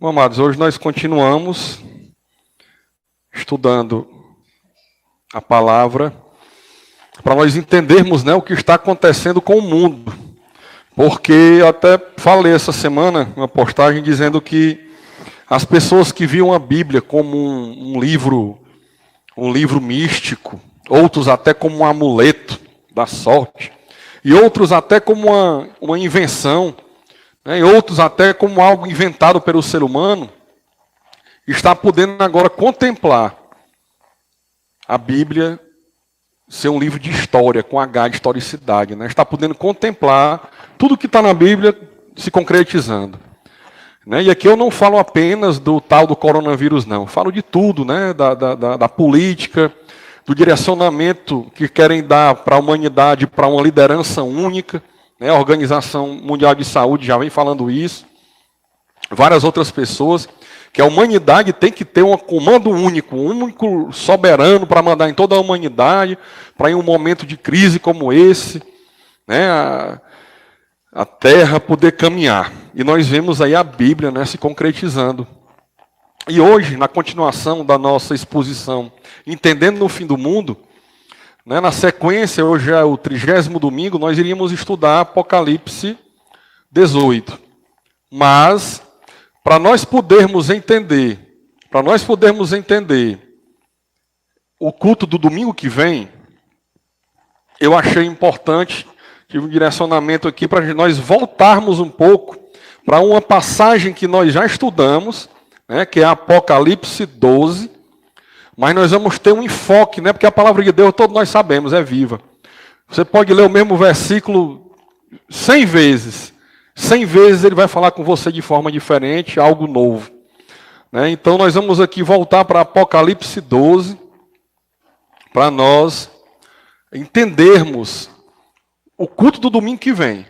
Bom, amados, hoje nós continuamos estudando a palavra para nós entendermos, o que está acontecendo com o mundo. Porque eu até falei essa semana uma postagem dizendo que as pessoas que viam a Bíblia como um livro místico, outros até como um amuleto da sorte, e outros até como uma invenção, e outros até como algo inventado pelo ser humano, está podendo agora contemplar a Bíblia ser um livro de história, com H de historicidade. Está podendo contemplar tudo que está na Bíblia se concretizando. E aqui eu não falo apenas do tal do coronavírus, não. Eu falo de tudo, da política, do direcionamento que querem dar para a humanidade, para uma liderança única. A Organização Mundial de Saúde já vem falando isso. Várias outras pessoas, que a humanidade tem que ter um comando único soberano para mandar em toda a humanidade, para em um momento de crise como esse, a Terra poder caminhar. E nós vemos aí a Bíblia se concretizando. E hoje, na continuação da nossa exposição, Entendendo no Fim do Mundo, na sequência, hoje é o 30º domingo, nós iríamos estudar Apocalipse 18. Mas, para nós podermos entender o culto do domingo que vem, eu achei importante, tive um direcionamento aqui para nós voltarmos um pouco para uma passagem que nós já estudamos, que é Apocalipse 12, mas nós vamos ter um enfoque, porque a palavra de Deus, todos nós sabemos, é viva. Você pode ler o mesmo versículo 100 vezes. 100 vezes ele vai falar com você de forma diferente, algo novo. Então nós vamos aqui voltar para Apocalipse 12, para nós entendermos o culto do domingo que vem.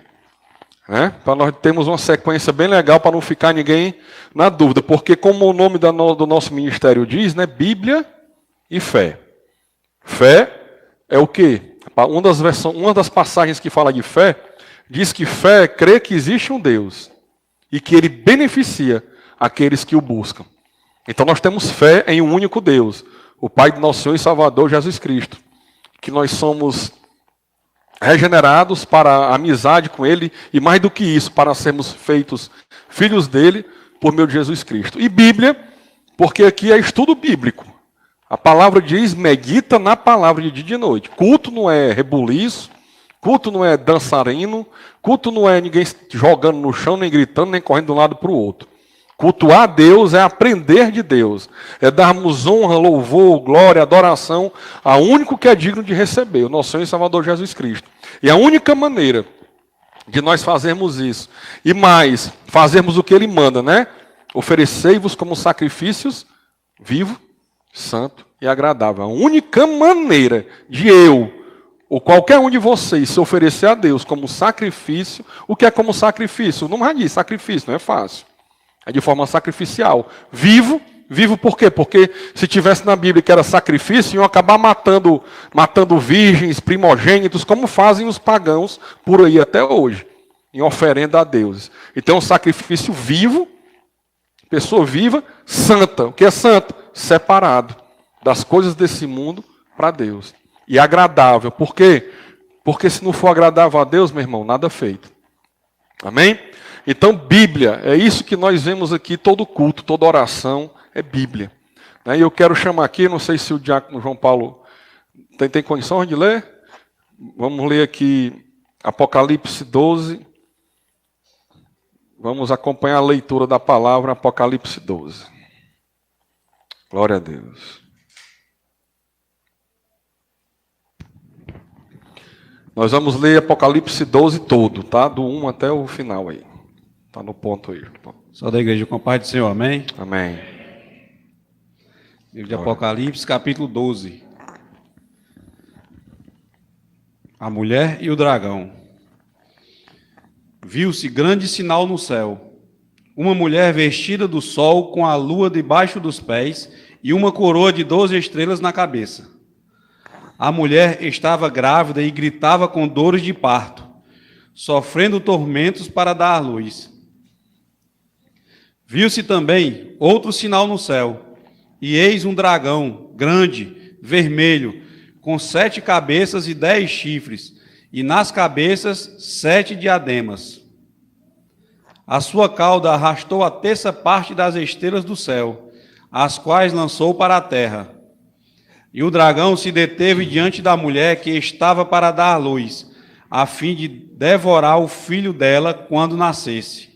Para nós termos uma sequência bem legal, para não ficar ninguém na dúvida. Porque como o nome do nosso ministério diz, Bíblia e fé. Fé é o quê? Uma das passagens que fala de fé, diz que fé é crer que existe um Deus e que Ele beneficia aqueles que o buscam. Então nós temos fé em um único Deus, o Pai do nosso Senhor e Salvador Jesus Cristo, que nós somos regenerados para a amizade com Ele e mais do que isso, para sermos feitos filhos dEle por meio de Jesus Cristo. E Bíblia, porque aqui é estudo bíblico. A palavra diz, medita na palavra de dia e de noite. Culto não é rebuliço, culto não é dançarino, culto não é ninguém jogando no chão, nem gritando, nem correndo de um lado para o outro. Cultuar a Deus é aprender de Deus, é darmos honra, louvor, glória, adoração ao único que é digno de receber, o nosso Senhor e Salvador Jesus Cristo. E a única maneira de nós fazermos isso, e mais, fazermos o que Ele manda, Oferecei-vos como sacrifícios vivo, santo e agradável. A única maneira de eu, ou qualquer um de vocês, se oferecer a Deus como sacrifício, o que é como sacrifício? Não mais diz sacrifício, não é fácil. É de forma sacrificial. Vivo por quê? Porque se tivesse na Bíblia que era sacrifício, iam acabar matando virgens, primogênitos, como fazem os pagãos por aí até hoje, em oferenda a deuses. Então, um sacrifício vivo, pessoa viva, santa. O que é santo? Separado das coisas desse mundo para Deus. E agradável. Por quê? Porque se não for agradável a Deus, meu irmão, nada feito. Amém? Então, Bíblia, é isso que nós vemos aqui, todo culto, toda oração, é Bíblia. E eu quero chamar aqui, não sei se o diácono João Paulo tem condição de ler. Vamos ler aqui Apocalipse 12. Vamos acompanhar a leitura da palavra Apocalipse 12. Glória a Deus. Nós vamos ler Apocalipse 12 todo, tá? Do 1 até o final aí. Está no ponto aí. Só da igreja com a paz do Senhor, amém? Amém. Livro de Apocalipse, capítulo 12. A mulher e o dragão. Viu-se grande sinal no céu. Uma mulher vestida do sol com a lua debaixo dos pés e uma coroa de 12 estrelas na cabeça. A mulher estava grávida e gritava com dores de parto, sofrendo tormentos para dar à luz. Viu-se também outro sinal no céu, e eis um dragão grande, vermelho, com 7 cabeças e 10 chifres, e nas cabeças 7 diademas. A sua cauda arrastou a terça parte das estrelas do céu, as quais lançou para a terra. E o dragão se deteve diante da mulher que estava para dar à luz, a fim de devorar o filho dela quando nascesse.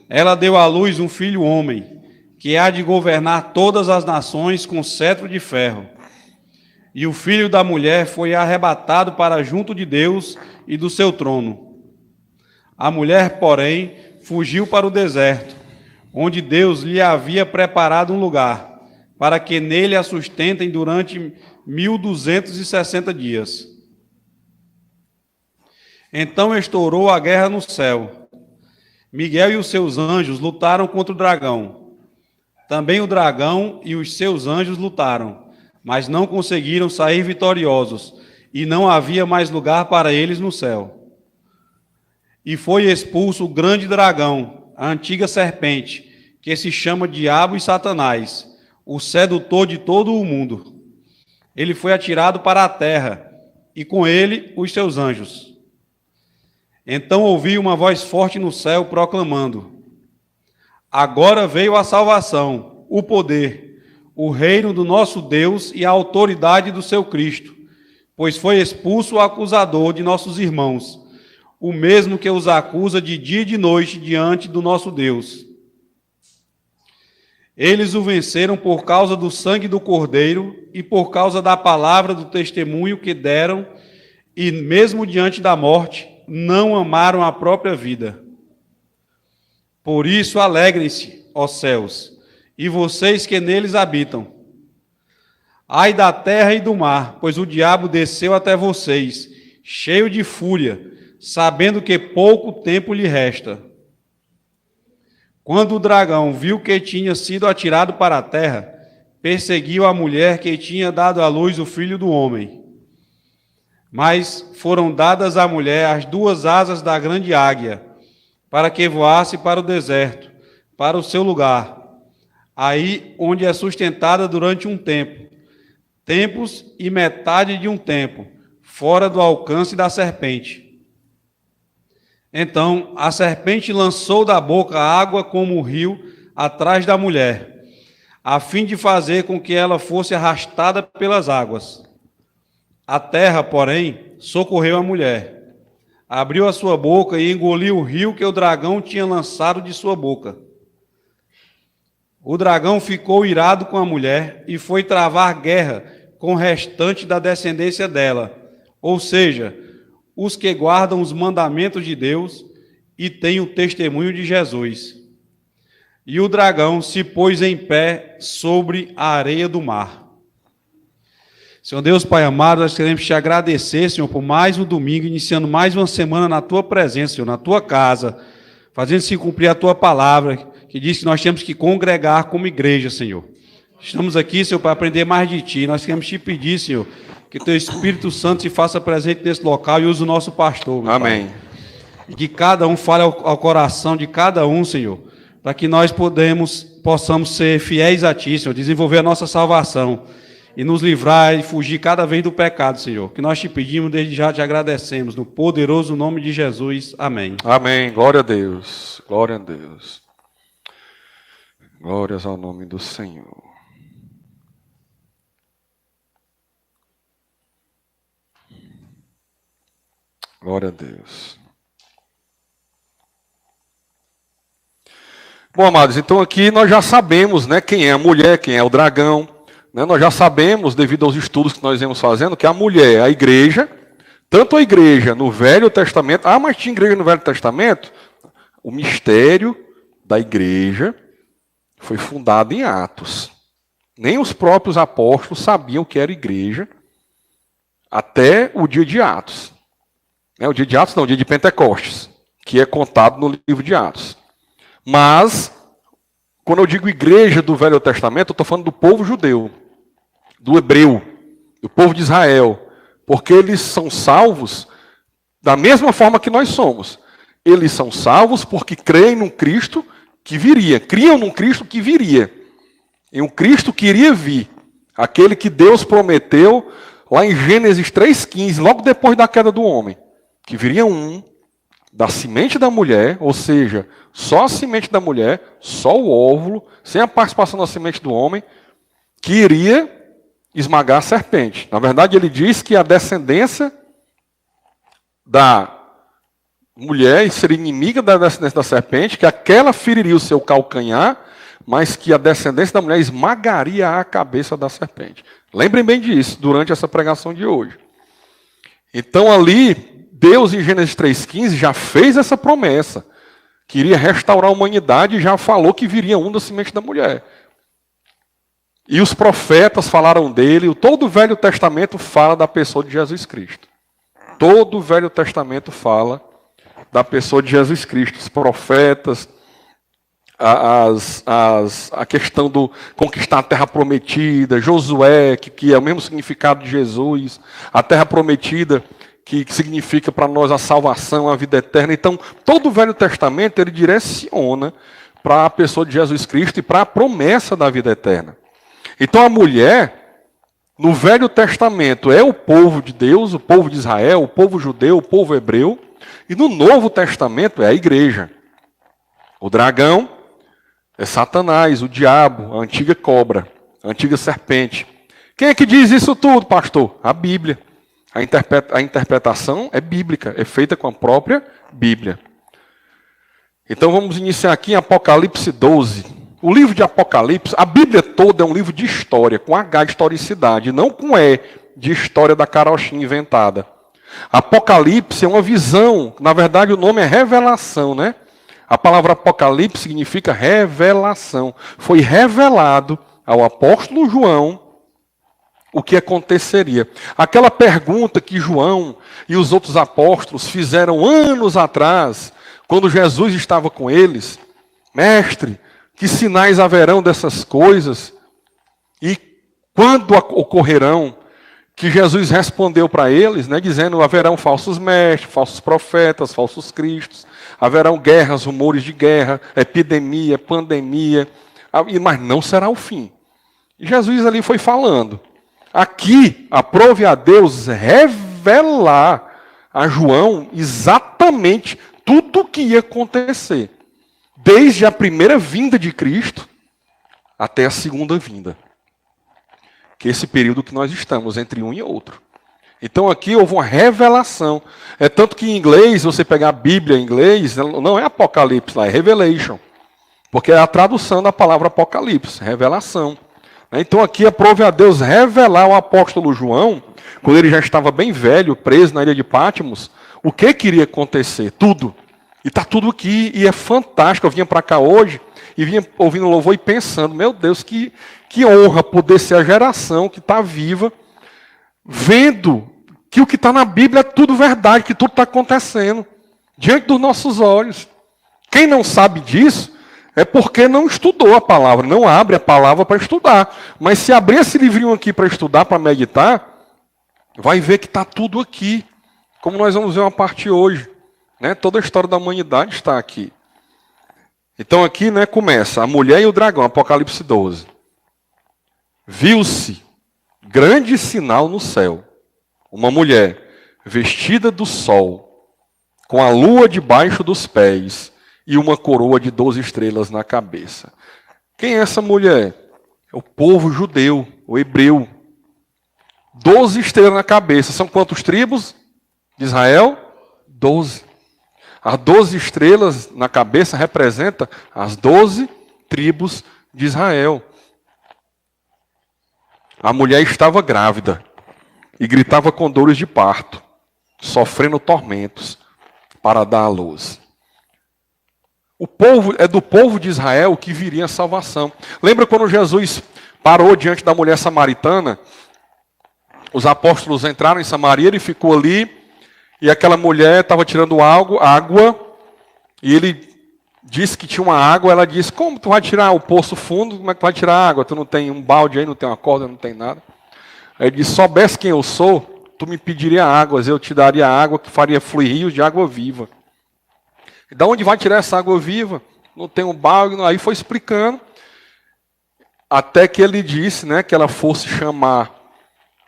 Ela deu à luz um filho homem, que há de governar todas as nações com cetro de ferro. E o filho da mulher foi arrebatado para junto de Deus e do seu trono. A mulher, porém, fugiu para o deserto, onde Deus lhe havia preparado um lugar, para que nele a sustentem durante 1260 dias. Então estourou a guerra no céu. Miguel e os seus anjos lutaram contra o dragão. Também o dragão e os seus anjos lutaram, mas não conseguiram sair vitoriosos, e não havia mais lugar para eles no céu. E foi expulso o grande dragão, a antiga serpente, que se chama Diabo e Satanás, o sedutor de todo o mundo. Ele foi atirado para a terra, e com ele os seus anjos. Então ouvi uma voz forte no céu proclamando: agora veio a salvação, o poder, o reino do nosso Deus e a autoridade do seu Cristo, pois foi expulso o acusador de nossos irmãos, o mesmo que os acusa de dia e de noite diante do nosso Deus. Eles o venceram por causa do sangue do Cordeiro e por causa da palavra do testemunho que deram, e mesmo diante da morte, não amaram a própria vida. Por isso alegrem-se, ó céus, e vocês que neles habitam. Ai da terra e do mar, pois o diabo desceu até vocês, cheio de fúria, sabendo que pouco tempo lhe resta. Quando o dragão viu que tinha sido atirado para a terra, perseguiu a mulher que tinha dado à luz o filho do homem. Mas foram dadas à mulher as 2 asas da grande águia, para que voasse para o deserto, para o seu lugar, aí onde é sustentada durante um tempo, tempos e metade de um tempo, fora do alcance da serpente. Então a serpente lançou da boca água como um rio atrás da mulher, a fim de fazer com que ela fosse arrastada pelas águas. A terra, porém, socorreu a mulher. Abriu a sua boca e engoliu o rio que o dragão tinha lançado de sua boca. O dragão ficou irado com a mulher e foi travar guerra com o restante da descendência dela, ou seja, os que guardam os mandamentos de Deus e têm o testemunho de Jesus. E o dragão se pôs em pé sobre a areia do mar. Senhor Deus, Pai amado, nós queremos te agradecer, Senhor, por mais um domingo, iniciando mais uma semana na tua presença, Senhor, na tua casa, fazendo-se cumprir a tua palavra, que diz que nós temos que congregar como igreja, Senhor. Estamos aqui, Senhor, para aprender mais de ti. Nós queremos te pedir, Senhor, que teu Espírito Santo se faça presente nesse local e use o nosso pastor. Amém. Pai. E que cada um fale ao coração de cada um, Senhor, para que nós possamos ser fiéis a ti, Senhor, desenvolver a nossa salvação e nos livrar e fugir cada vez do pecado, Senhor. Que nós te pedimos, desde já te agradecemos, no poderoso nome de Jesus. Amém. Amém. Glória a Deus. Glória a Deus. Glórias ao nome do Senhor. Glória a Deus. Bom, amados, então aqui nós já sabemos, né, quem é a mulher, quem é o dragão. Né, nós já sabemos, devido aos estudos que nós vemos fazendo, que a mulher é a igreja, tanto a igreja no Velho Testamento, mas tinha igreja no Velho Testamento, o mistério da igreja foi fundado em Atos. Nem os próprios apóstolos sabiam o que era igreja até o dia de Atos. O dia de Atos não, o dia de Pentecostes, que é contado no livro de Atos. Mas, quando eu digo igreja do Velho Testamento, eu estou falando do povo judeu, do hebreu, do povo de Israel, porque eles são salvos da mesma forma que nós somos. Eles são salvos porque creem num Cristo que viria. Criam num Cristo que viria. Em um Cristo que iria vir. Aquele que Deus prometeu lá em Gênesis 3,15, logo depois da queda do homem. Que viria um da semente da mulher, ou seja, só a semente da mulher, só o óvulo, sem a participação da semente do homem, que iria esmagar a serpente. Na verdade, ele diz que a descendência da mulher seria inimiga da descendência da serpente, que aquela feriria o seu calcanhar, mas que a descendência da mulher esmagaria a cabeça da serpente. Lembrem bem disso durante essa pregação de hoje. Então ali, Deus em Gênesis 3,15 já fez essa promessa, que iria restaurar a humanidade e já falou que viria um da semente da mulher. E os profetas falaram dele, todo o Velho Testamento fala da pessoa de Jesus Cristo. Todo o Velho Testamento fala da pessoa de Jesus Cristo. Os profetas, a questão do conquistar a terra prometida, Josué, que é o mesmo significado de Jesus, a terra prometida, que significa para nós a salvação, a vida eterna. Então, todo o Velho Testamento ele direciona para a pessoa de Jesus Cristo e para a promessa da vida eterna. Então, a mulher, no Velho Testamento, é o povo de Deus, o povo de Israel, o povo judeu, o povo hebreu. E no Novo Testamento é a igreja. O dragão é Satanás, o diabo, a antiga cobra, a antiga serpente. Quem é que diz isso tudo, pastor? A Bíblia. A interpretação é bíblica, é feita com a própria Bíblia. Então vamos iniciar aqui em Apocalipse 12. O livro de Apocalipse, a Bíblia toda é um livro de história, com H de historicidade, não com E de história da carochinha inventada. Apocalipse é uma visão, na verdade o nome é revelação, né? A palavra Apocalipse significa revelação. Foi revelado ao apóstolo João o que aconteceria. Aquela pergunta que João e os outros apóstolos fizeram anos atrás, quando Jesus estava com eles: mestre, que sinais haverão dessas coisas? E quando ocorrerão? Que Jesus respondeu para eles, né, dizendo: haverão falsos mestres, falsos profetas, falsos cristos, haverão guerras, rumores de guerra, epidemia, pandemia, mas não será o fim. E Jesus ali foi falando. Aqui, aprove a Deus revelar a João exatamente tudo o que ia acontecer, desde a primeira vinda de Cristo até a segunda vinda. Que é esse período que nós estamos, entre um e outro. Então aqui houve uma revelação. É tanto que em inglês, você pegar a Bíblia em inglês, não é Apocalipse lá, é Revelation. Porque é a tradução da palavra Apocalipse, revelação. Então aqui aprove a Deus revelar ao apóstolo João, quando ele já estava bem velho, preso na ilha de Patmos, o que iria acontecer, tudo. E está tudo aqui, e é fantástico. Eu vinha para cá hoje, e vinha ouvindo o louvor e pensando: meu Deus, que honra poder ser a geração que está viva, vendo que o que está na Bíblia é tudo verdade, que tudo está acontecendo, diante dos nossos olhos. Quem não sabe disso, é porque não estudou a palavra, não abre a palavra para estudar. Mas se abrir esse livrinho aqui para estudar, para meditar, vai ver que está tudo aqui. Como nós vamos ver uma parte hoje. Né? Toda a história da humanidade está aqui. Então aqui, né, começa a mulher e o dragão, Apocalipse 12. Viu-se grande sinal no céu. Uma mulher vestida do sol, com a lua debaixo dos pés, e uma coroa de 12 estrelas na cabeça. Quem é essa mulher? É o povo judeu, o hebreu. 12 estrelas na cabeça. São quantos tribos de Israel? 12. As 12 estrelas na cabeça representam as 12 tribos de Israel. A mulher estava grávida e gritava com dores de parto, sofrendo tormentos para dar à luz. É do povo de Israel que viria a salvação. Lembra quando Jesus parou diante da mulher samaritana? Os apóstolos entraram em Samaria, ele ficou ali, e aquela mulher estava tirando água, e ele disse que tinha uma água. Ela disse: como tu vai tirar o poço fundo? Como é que tu vai tirar água? Tu não tem um balde aí, não tem uma corda, não tem nada. Aí ele disse: soubesse quem eu sou, tu me pediria águas, eu te daria água que faria fluir rios de água viva. Da onde vai tirar essa água viva? não tem um balde. Aí foi explicando, até que ele disse, né, que ela fosse chamar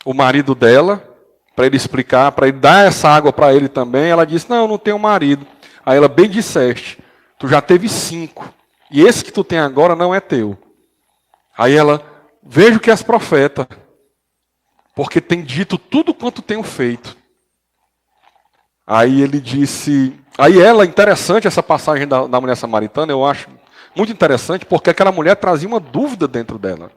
o marido dela, para ele explicar, para ele dar essa água para ele também. Ela disse, não, eu não tenho marido. Aí ela, bem disseste, tu já teve 5, e esse que tu tem agora não é teu. Aí ela, vejo que és profeta, porque tem dito tudo quanto tenho feito. Aí ele disse, aí ela, interessante essa passagem da mulher samaritana, eu acho muito interessante, porque aquela mulher trazia uma dúvida dentro dela.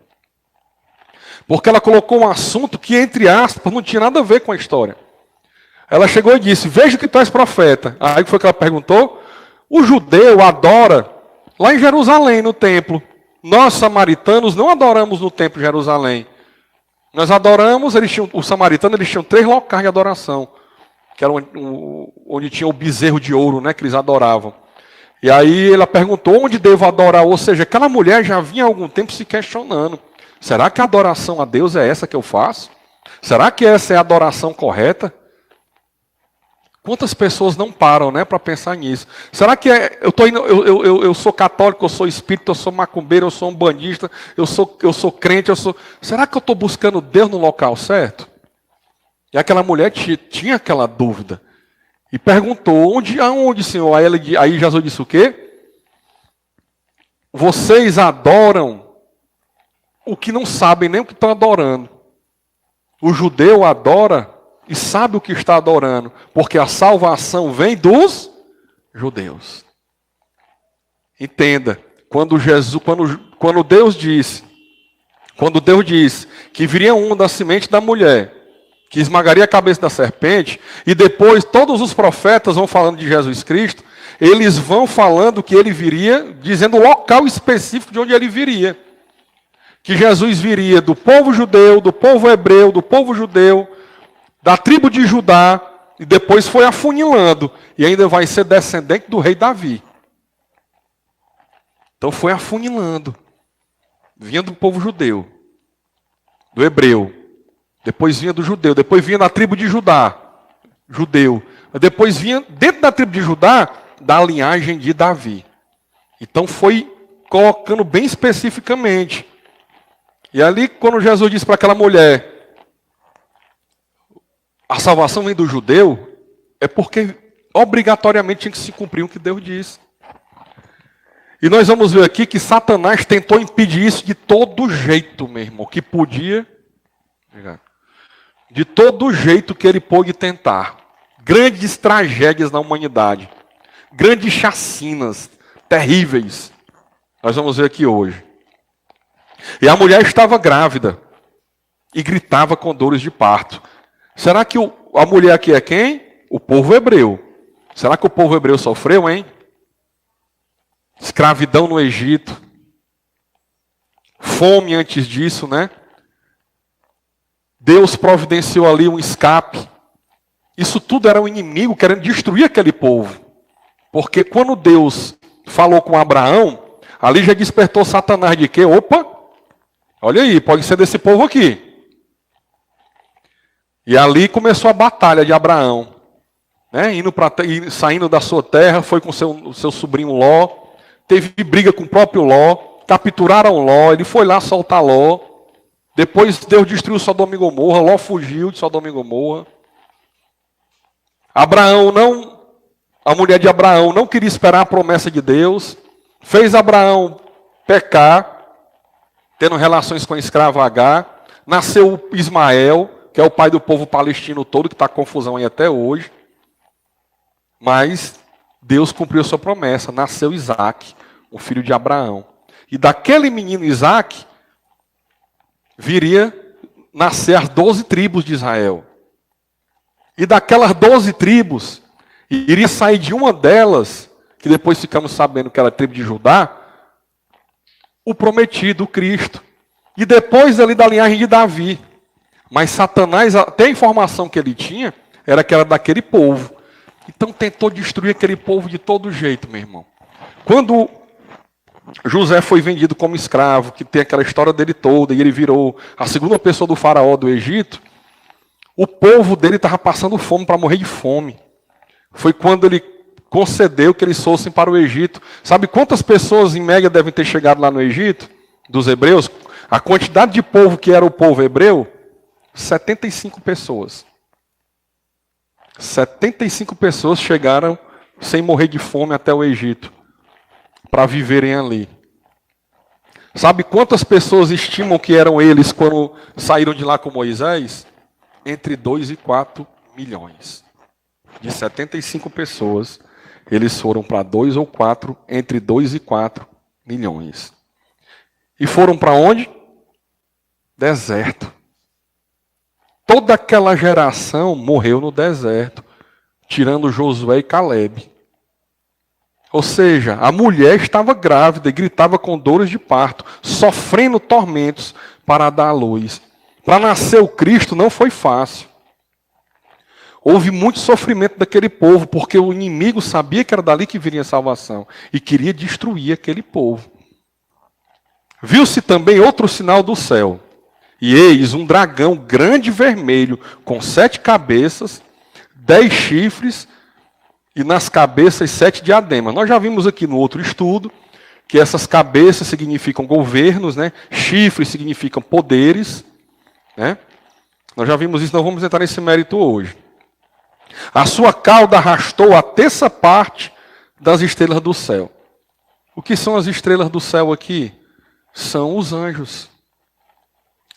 Porque ela colocou um assunto que, entre aspas, não tinha nada a ver com a história. Ela chegou e disse, vejo que tu és profeta. Aí foi que ela perguntou, o judeu adora lá em Jerusalém, no templo. Nós, samaritanos, não adoramos no templo de Jerusalém. Nós adoramos, os samaritanos tinham 3 locais de adoração, que era onde tinha o bezerro de ouro, né, que eles adoravam. E aí ela perguntou, onde devo adorar? Ou seja, aquela mulher já vinha há algum tempo se questionando. Será que a adoração a Deus é essa que eu faço? Será que essa é a adoração correta? Quantas pessoas não param, né, para pensar nisso? Será que eu sou católico, eu sou espírita, eu sou macumbeiro, eu sou umbandista, eu sou crente, será que eu estou buscando Deus no local certo? E aquela mulher tinha aquela dúvida. E perguntou, aonde, Senhor? Aí Jesus disse o quê? Vocês adoram o que não sabem nem o que estão adorando. O judeu adora e sabe o que está adorando, porque a salvação vem dos judeus. Entenda, quando Deus disse que viria um da semente da mulher, que esmagaria a cabeça da serpente, e depois todos os profetas vão falando de Jesus Cristo, eles vão falando que ele viria, dizendo o local específico de onde ele viria. Que Jesus viria do povo judeu, do povo hebreu, do povo judeu, da tribo de Judá, e depois foi afunilando, e ainda vai ser descendente do rei Davi. Então foi afunilando. Vinha do povo judeu, do hebreu, depois vinha do judeu, depois vinha da tribo de Judá, judeu, depois vinha dentro da tribo de Judá, da linhagem de Davi. Então foi colocando bem especificamente. E ali, quando Jesus disse para aquela mulher, a salvação vem do judeu, é porque obrigatoriamente tinha que se cumprir o que Deus disse. E nós vamos ver aqui que Satanás tentou impedir isso de todo jeito, meu irmão, que podia. De todo jeito que ele pôde tentar. Grandes tragédias na humanidade. Grandes chacinas, terríveis. Nós vamos ver aqui hoje. E a mulher estava grávida e gritava com dores de parto. Será que a mulher aqui é quem? O povo hebreu. Será que o povo hebreu sofreu, hein? Escravidão no Egito. Fome antes disso, né? Deus providenciou ali um escape. Isso tudo era um inimigo querendo destruir aquele povo. Porque quando Deus falou com Abraão, ali já despertou Satanás de quê? Opa! Olha aí, pode ser desse povo aqui. E ali começou a batalha de Abraão. Né? Saindo da sua terra, foi com o seu sobrinho Ló. Teve briga com o próprio Ló. Capturaram Ló. Ele foi lá soltar Ló. Depois Deus destruiu Sodoma e Gomorra. Ló fugiu de Sodoma e Gomorra. A mulher de Abraão não queria esperar a promessa de Deus. Fez Abraão pecar, tendo relações com a escrava Agar. Nasceu Ismael, que é o pai do povo palestino todo, que está confusão aí até hoje. Mas Deus cumpriu a sua promessa. Nasceu Isaac, o filho de Abraão. E daquele menino Isaac, viria nascer as 12 tribos de Israel. E daquelas 12 tribos, iria sair de uma delas, que depois ficamos sabendo que era a tribo de Judá, o prometido, o Cristo. E depois ali da linhagem de Davi. Mas Satanás, até a informação que ele tinha, era que era daquele povo. Então tentou destruir aquele povo de todo jeito, meu irmão. Quando José foi vendido como escravo, que tem aquela história dele toda, e ele virou a segunda pessoa do faraó do Egito, o povo dele estava passando fome para morrer de fome. Foi quando ele concedeu que eles fossem para o Egito. Sabe quantas pessoas em média devem ter chegado lá no Egito? Dos hebreus? A quantidade de povo que era o povo hebreu? 75 pessoas. 75 pessoas chegaram sem morrer de fome até o Egito, para viverem ali. Sabe quantas pessoas estimam que eram eles quando saíram de lá com Moisés? Entre 2 e 4 milhões. De 75 pessoas, eles foram para 2 ou 4, entre 2 e 4 milhões. E foram para onde? Deserto. Toda aquela geração morreu no deserto, tirando Josué e Calebe. Ou seja, a mulher estava grávida e gritava com dores de parto, sofrendo tormentos para dar à luz. Para nascer o Cristo não foi fácil. Houve muito sofrimento daquele povo, porque o inimigo sabia que era dali que viria a salvação e queria destruir aquele povo. Viu-se também outro sinal do céu. E eis um dragão grande e vermelho, com 7 cabeças, 10 chifres, e nas cabeças 7 diademas. Nós já vimos aqui no outro estudo, que essas cabeças significam governos, né? Chifres significam poderes. Né? Nós já vimos isso, não vamos entrar nesse mérito hoje. A sua cauda arrastou a terça parte das estrelas do céu. O que são as estrelas do céu aqui? São os anjos.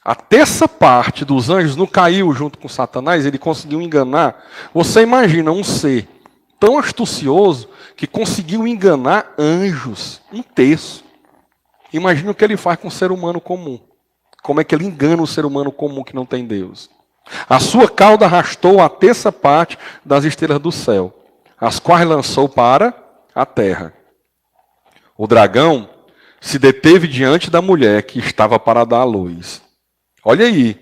A terça parte dos anjos não caiu junto com Satanás, ele conseguiu enganar. Você imagina um ser tão astucioso que conseguiu enganar anjos, um terço. Imagina o que ele faz com o ser humano comum. Como é que ele engana o ser humano comum que não tem Deus? A sua cauda arrastou a terça parte das estrelas do céu, as quais lançou para a terra. O dragão se deteve diante da mulher que estava para dar à luz. Olha aí,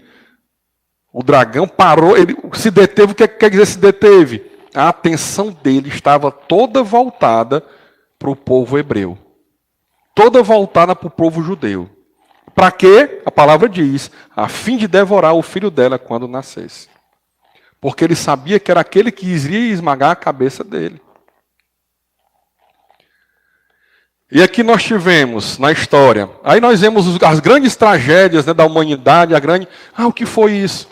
o dragão parou, ele se deteve, o que quer dizer se deteve? A atenção dele estava toda voltada para o povo hebreu. Toda voltada para o povo judeu. Para quê? A palavra diz, a fim de devorar o filho dela quando nascesse. Porque ele sabia que era aquele que iria esmagar a cabeça dele. E aqui nós tivemos, na história, aí nós vemos as grandes tragédias, né, da humanidade, o que foi isso?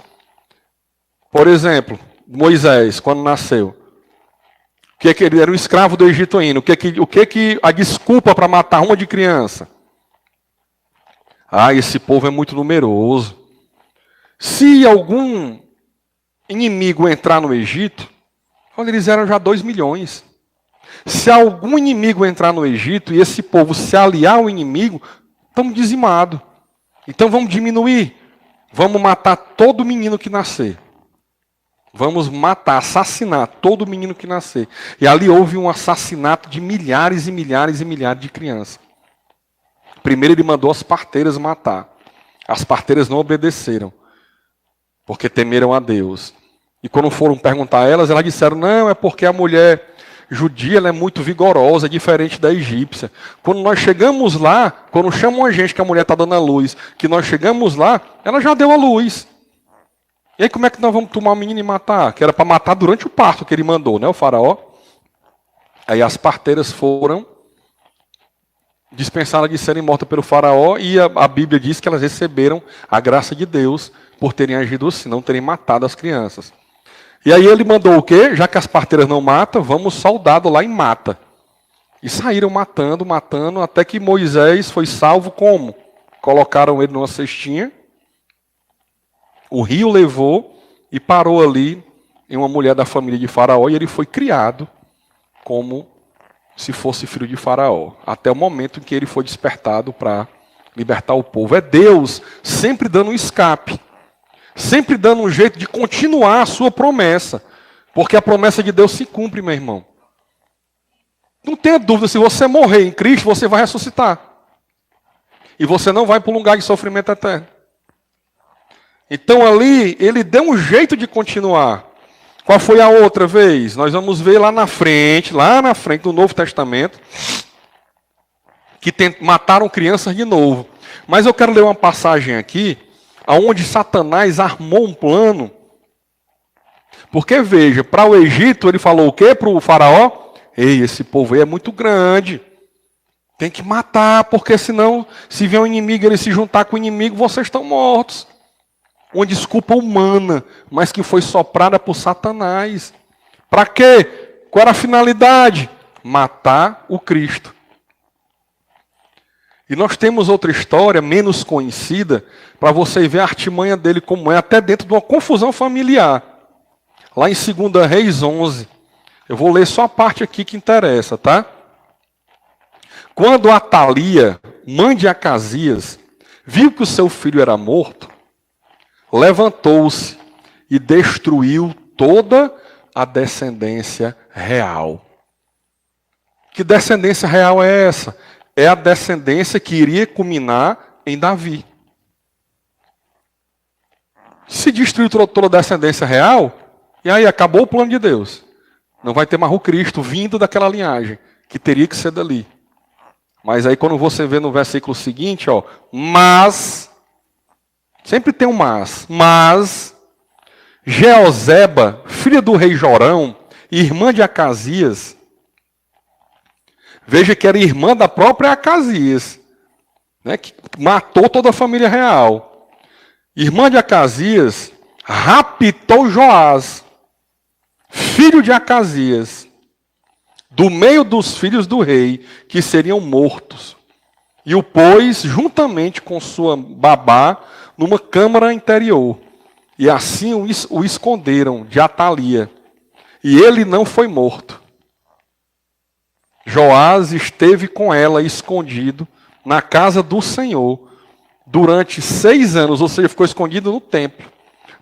Por exemplo, Moisés, quando nasceu. O que ele era um escravo do Egito ainda. O que a desculpa para matar uma de criança? Esse povo é muito numeroso. Se algum inimigo entrar no Egito, olha, eles eram já 2 milhões. Se algum inimigo entrar no Egito e esse povo se aliar ao inimigo, estamos dizimados. Então vamos diminuir. Vamos matar todo menino que nascer. Vamos matar, assassinar todo menino que nascer. E ali houve um assassinato de milhares e milhares e milhares de crianças. Primeiro ele mandou as parteiras matar. As parteiras não obedeceram, porque temeram a Deus. E quando foram perguntar a elas, elas disseram, não, é porque a mulher judia ela é muito vigorosa, diferente da egípcia. Quando nós chegamos lá, quando chamam a gente que a mulher está dando a luz, que nós chegamos lá, ela já deu a luz. E aí como é que nós vamos tomar o menino e matar? Que era para matar durante o parto que ele mandou, né, o faraó. Aí as parteiras foram dispensadas de serem mortas pelo faraó e a Bíblia diz que elas receberam a graça de Deus por terem agido assim, não terem matado as crianças. E aí ele mandou o quê? Já que as parteiras não matam, vamos soldado lá e mata. E saíram matando, até que Moisés foi salvo como? Colocaram ele numa cestinha, o rio levou e parou ali em uma mulher da família de Faraó e ele foi criado como se fosse filho de Faraó. Até o momento em que ele foi despertado para libertar o povo. É Deus sempre dando um escape. Sempre dando um jeito de continuar a sua promessa. Porque a promessa de Deus se cumpre, meu irmão. Não tenha dúvida, se você morrer em Cristo, você vai ressuscitar. E você não vai para um lugar de sofrimento eterno. Então ali, ele deu um jeito de continuar. Qual foi a outra vez? Nós vamos ver lá na frente do Novo Testamento, que mataram crianças de novo. Mas eu quero ler uma passagem aqui, onde Satanás armou um plano. Porque veja, para o Egito ele falou o quê para o faraó? Ei, esse povo aí é muito grande. Tem que matar, porque senão, se vier um inimigo e ele se juntar com o inimigo, vocês estão mortos. Uma desculpa humana, mas que foi soprada por Satanás. Para quê? Qual era a finalidade? Matar o Cristo. E nós temos outra história, menos conhecida, para você ver a artimanha dele como é, até dentro de uma confusão familiar. Lá em 2 Reis 11. Eu vou ler só a parte aqui que interessa, tá? Quando Atalia, mãe de Acasias, viu que o seu filho era morto, levantou-se e destruiu toda a descendência real. Que descendência real é essa? É a descendência que iria culminar em Davi. Se destruiu toda a descendência real, e aí acabou o plano de Deus. Não vai ter mais o Cristo vindo daquela linhagem, que teria que ser dali. Mas aí quando você vê no versículo seguinte, ó, mas, sempre tem um mas Jeozeba, filha do rei Jorão, irmã de Acasias, veja que era irmã da própria Acasias, né, que matou toda a família real. Irmã de Acasias, raptou Joás, filho de Acasias, do meio dos filhos do rei, que seriam mortos, e o pôs juntamente com sua babá numa câmara interior, e assim o esconderam de Atalia, e ele não foi morto. Joás esteve com ela escondido na casa do Senhor durante 6 anos, ou seja, ficou escondido no templo,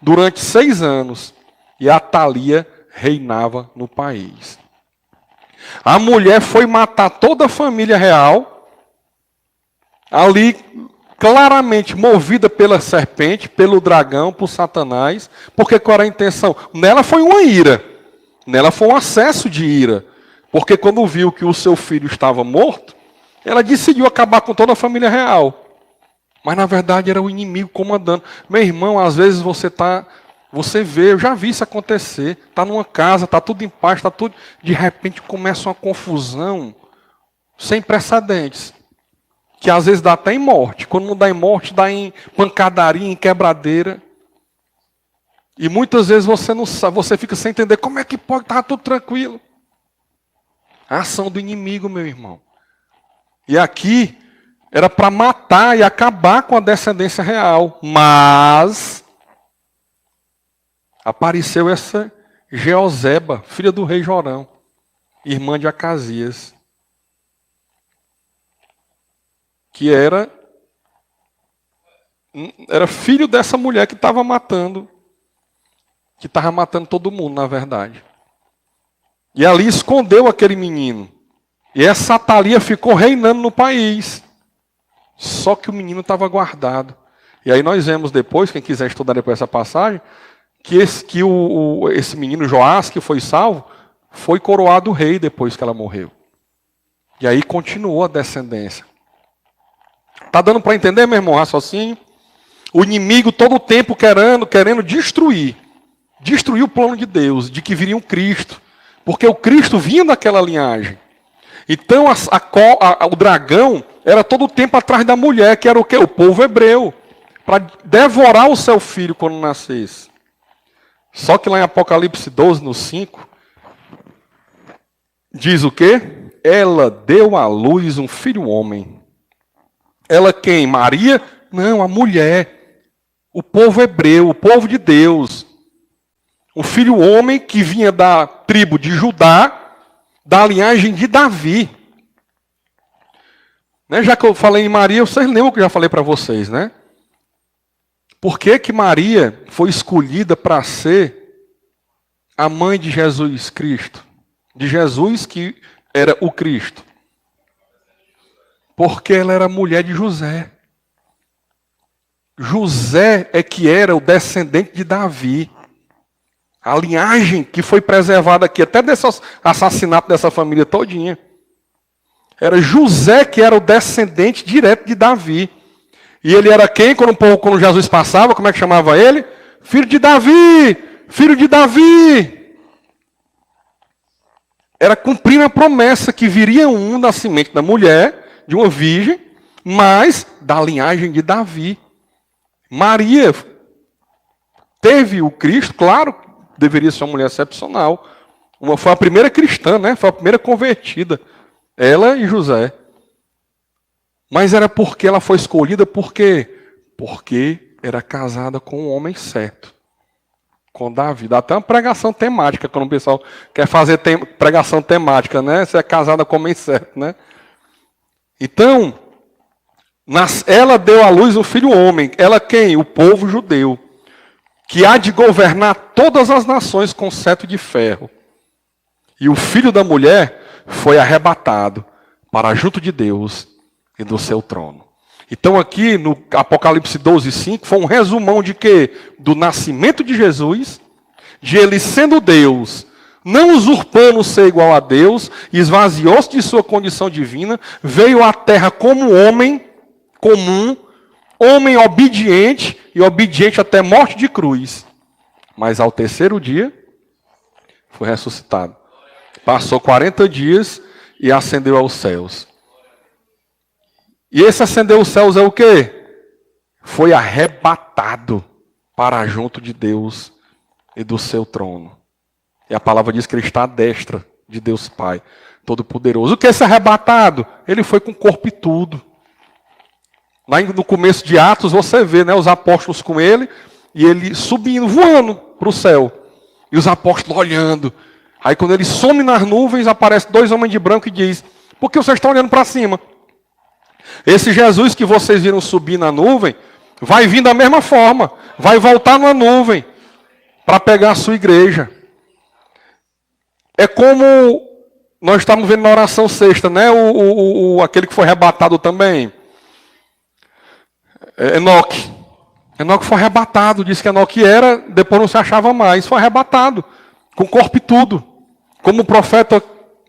durante 6 anos, e Atalia reinava no país. A mulher foi matar toda a família real, ali claramente movida pela serpente, pelo dragão, por Satanás, porque qual era a intenção? Nela foi uma ira, nela foi um acesso de ira, porque quando viu que o seu filho estava morto, ela decidiu acabar com toda a família real. Mas na verdade era o inimigo comandando. Meu irmão, às vezes você vê, eu já vi isso acontecer, está numa casa, está tudo em paz, está tudo, de repente começa uma confusão sem precedentes, que às vezes dá até em morte. Quando não dá em morte, dá em pancadaria, em quebradeira. E muitas vezes você não sabe, você fica sem entender como é que pode estar tudo tranquilo. A ação do inimigo, meu irmão. E aqui era para matar e acabar com a descendência real, mas apareceu essa Jeozeba, filha do rei Jorão, irmã de Acasias, que era filho dessa mulher que estava matando todo mundo, na verdade. E ali escondeu aquele menino. E essa Atalia ficou reinando no país. Só que o menino estava guardado. E aí nós vemos depois, quem quiser estudar depois essa passagem, que esse menino Joás, que foi salvo, foi coroado rei depois que ela morreu. E aí continuou a descendência. Está dando para entender, meu irmão, o raciocínio? O inimigo todo o tempo querendo destruir o plano de Deus, de que viria um Cristo. Porque o Cristo vinha daquela linhagem. Então o dragão era todo o tempo atrás da mulher, que era o quê? O povo hebreu. Para devorar o seu filho quando nascesse. Só que lá em Apocalipse 12, no 5, diz o quê? Ela deu à luz um filho homem. Ela quem? Maria? Não, a mulher. O povo hebreu, o povo de Deus. Um filho homem que vinha da tribo de Judá, da linhagem de Davi. Né? Já que eu falei em Maria, vocês lembram que eu já falei para vocês, né? Por que Maria foi escolhida para ser a mãe de Jesus Cristo? De Jesus que era o Cristo. Porque ela era mulher de José. José é que era o descendente de Davi. A linhagem que foi preservada aqui, até desse assassinato dessa família todinha. Era José que era o descendente direto de Davi. E ele era quem? Quando Jesus passava, como é que chamava ele? Filho de Davi! Filho de Davi! era cumprindo a promessa que viria um da semente da mulher, de uma virgem, mas da linhagem de Davi. Maria teve o Cristo, claro, deveria ser uma mulher excepcional. Foi a primeira cristã, né? Foi a primeira convertida. Ela e José. Mas era porque ela foi escolhida, por quê? Porque era casada com o homem certo. Com Davi. Dá até uma pregação temática, quando o pessoal quer fazer pregação temática, né? Você é casada com o homem certo, né? Então, ela deu à luz um filho homem. Ela quem? O povo judeu. Que há de governar todas as nações com cetro de ferro. E o filho da mulher foi arrebatado para junto de Deus e do seu trono. Então aqui no Apocalipse 12:5 foi um resumão de quê? Do nascimento de Jesus, de ele sendo Deus, não usurpando ser igual a Deus, esvaziou-se de sua condição divina, veio à terra como homem comum, homem obediente e obediente até morte de cruz. Mas ao terceiro dia foi ressuscitado. Passou 40 dias e ascendeu aos céus. E esse ascender aos céus é o quê? Foi arrebatado para junto de Deus e do seu trono. E a palavra diz que ele está à destra de Deus Pai Todo-Poderoso. O que é esse arrebatado? Ele foi com o corpo e tudo. Lá no começo de Atos você vê, né, os apóstolos com ele e ele subindo, voando para o céu. E os apóstolos olhando. Aí quando ele some nas nuvens, aparecem dois homens de branco e diz: por que vocês estão olhando para cima? Esse Jesus que vocês viram subir na nuvem, vai vir da mesma forma. Vai voltar na nuvem para pegar a sua igreja. É como nós estamos vendo na oração sexta, né? Aquele que foi arrebatado também. Enoque. Enoque foi arrebatado. Disse que Enoque era, depois não se achava mais. Foi arrebatado. Com corpo e tudo. Como o profeta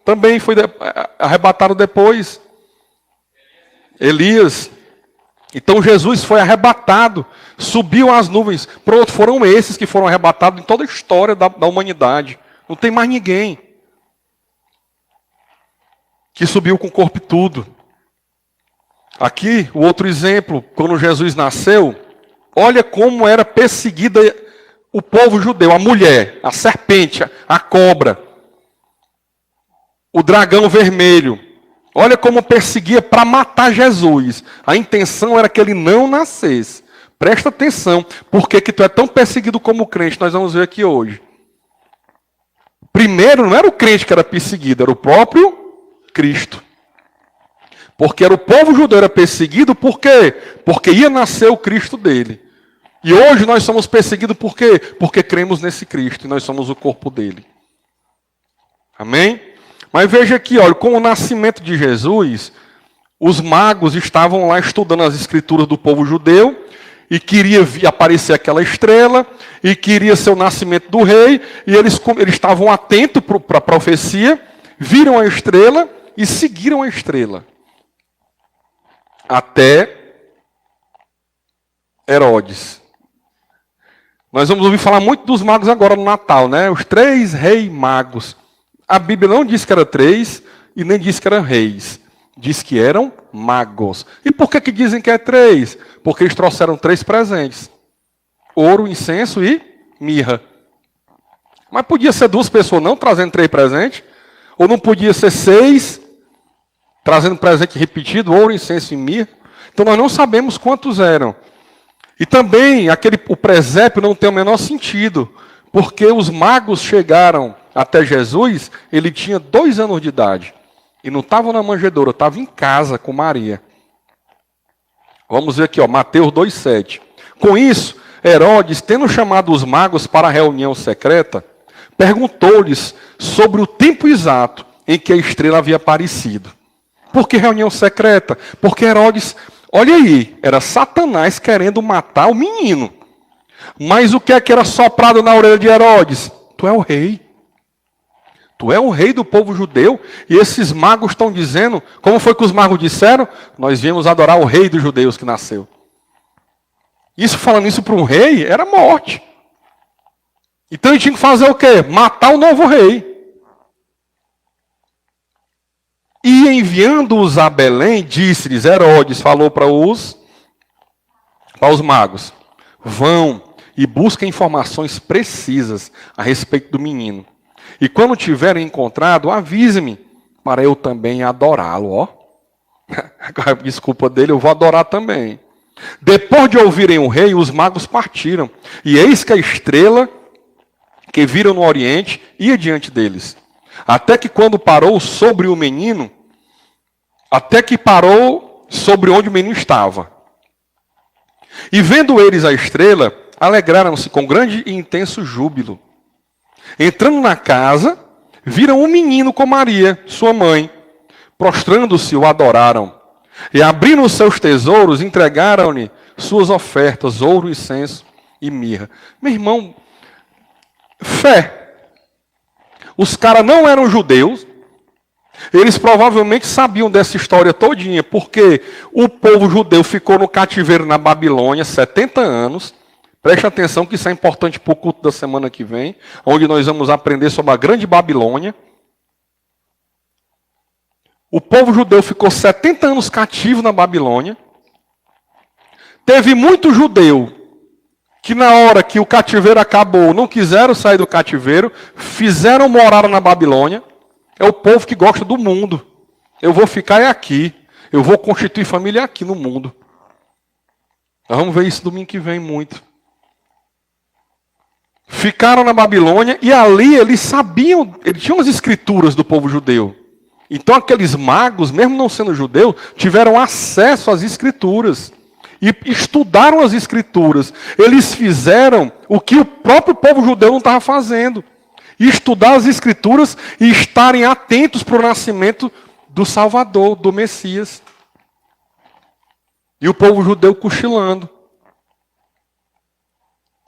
também foi arrebatado depois. Elias. Então Jesus foi arrebatado, subiu às nuvens. Pronto, foram esses que foram arrebatados em toda a história da humanidade. Não tem mais ninguém que subiu com o corpo e tudo. Aqui, o outro exemplo, quando Jesus nasceu, olha como era perseguida o povo judeu, a mulher, a serpente, a cobra, o dragão vermelho. Olha como perseguia para matar Jesus. A intenção era que ele não nascesse. Presta atenção. Por que tu é tão perseguido como crente? Nós vamos ver aqui hoje. Primeiro, não era o crente que era perseguido, era o próprio Cristo. Porque era o povo judeu era perseguido, por quê? Porque ia nascer o Cristo dele. E hoje nós somos perseguidos por quê? Porque cremos nesse Cristo e nós somos o corpo dele. Amém? Mas veja aqui, olha, com o nascimento de Jesus, os magos estavam lá estudando as escrituras do povo judeu e queria aparecer aquela estrela e queria ser o nascimento do rei e eles estavam atentos para a profecia, viram a estrela e seguiram a estrela. Até Herodes. Nós vamos ouvir falar muito dos magos agora no Natal, né? Os 3 reis magos. A Bíblia não diz que eram 3 e nem diz que eram reis. Diz que eram magos. E por que dizem que é 3? Porque eles trouxeram 3 presentes. Ouro, incenso e mirra. Mas podia ser 2 pessoas não trazendo 3 presentes? Ou não podia ser 6 trazendo presente repetido, ouro, incenso e mirra? Então nós não sabemos quantos eram. E também o presépio não tem o menor sentido. Porque os magos chegaram até Jesus, ele tinha 2 anos de idade. E não estava na manjedoura, estava em casa com Maria. Vamos ver aqui, ó, Mateus 2,7. Com isso, Herodes, tendo chamado os magos para a reunião secreta, perguntou-lhes sobre o tempo exato em que a estrela havia aparecido. Por que reunião secreta? Porque Herodes, olha aí, era Satanás querendo matar o menino. Mas o que é que era soprado na orelha de Herodes? Tu é o rei. Tu é o rei do povo judeu. E esses magos estão dizendo, como foi que os magos disseram? Nós viemos adorar o rei dos judeus que nasceu. Isso, falando isso para um rei, era morte. Então ele tinha que fazer o quê? Matar o novo rei. E enviando-os a Belém, disse-lhes, Herodes falou para os magos, vão e busquem informações precisas a respeito do menino. E quando tiverem encontrado, avise-me, para eu também adorá-lo. Ó, a desculpa dele, eu vou adorar também. Depois de ouvirem o rei, os magos partiram. E eis que a estrela que viram no oriente ia diante deles. Até que quando parou sobre o menino, até que parou sobre onde o menino estava. E vendo eles a estrela, alegraram-se com grande e intenso júbilo. Entrando na casa, viram um menino com Maria, sua mãe. Prostrando-se, o adoraram. E abrindo os seus tesouros, entregaram-lhe suas ofertas, ouro, incenso e mirra. Meu irmão, fé. Os caras não eram judeus. Eles provavelmente sabiam dessa história todinha, porque o povo judeu ficou no cativeiro na Babilônia 70 anos. Preste atenção que isso é importante para o culto da semana que vem, onde nós vamos aprender sobre a grande Babilônia. O povo judeu ficou 70 anos cativo na Babilônia. Teve muito judeu que na hora que o cativeiro acabou, não quiseram sair do cativeiro, fizeram morar na Babilônia. É o povo que gosta do mundo. Eu vou ficar aqui. Eu vou constituir família aqui no mundo. Nós vamos ver isso domingo que vem muito. Ficaram na Babilônia e ali eles sabiam, eles tinham as escrituras do povo judeu. Então aqueles magos, mesmo não sendo judeus, tiveram acesso às escrituras. E estudaram as escrituras. Eles fizeram o que o próprio povo judeu não estava fazendo. Estudar as escrituras e estarem atentos para o nascimento do Salvador, do Messias. E o povo judeu cochilando.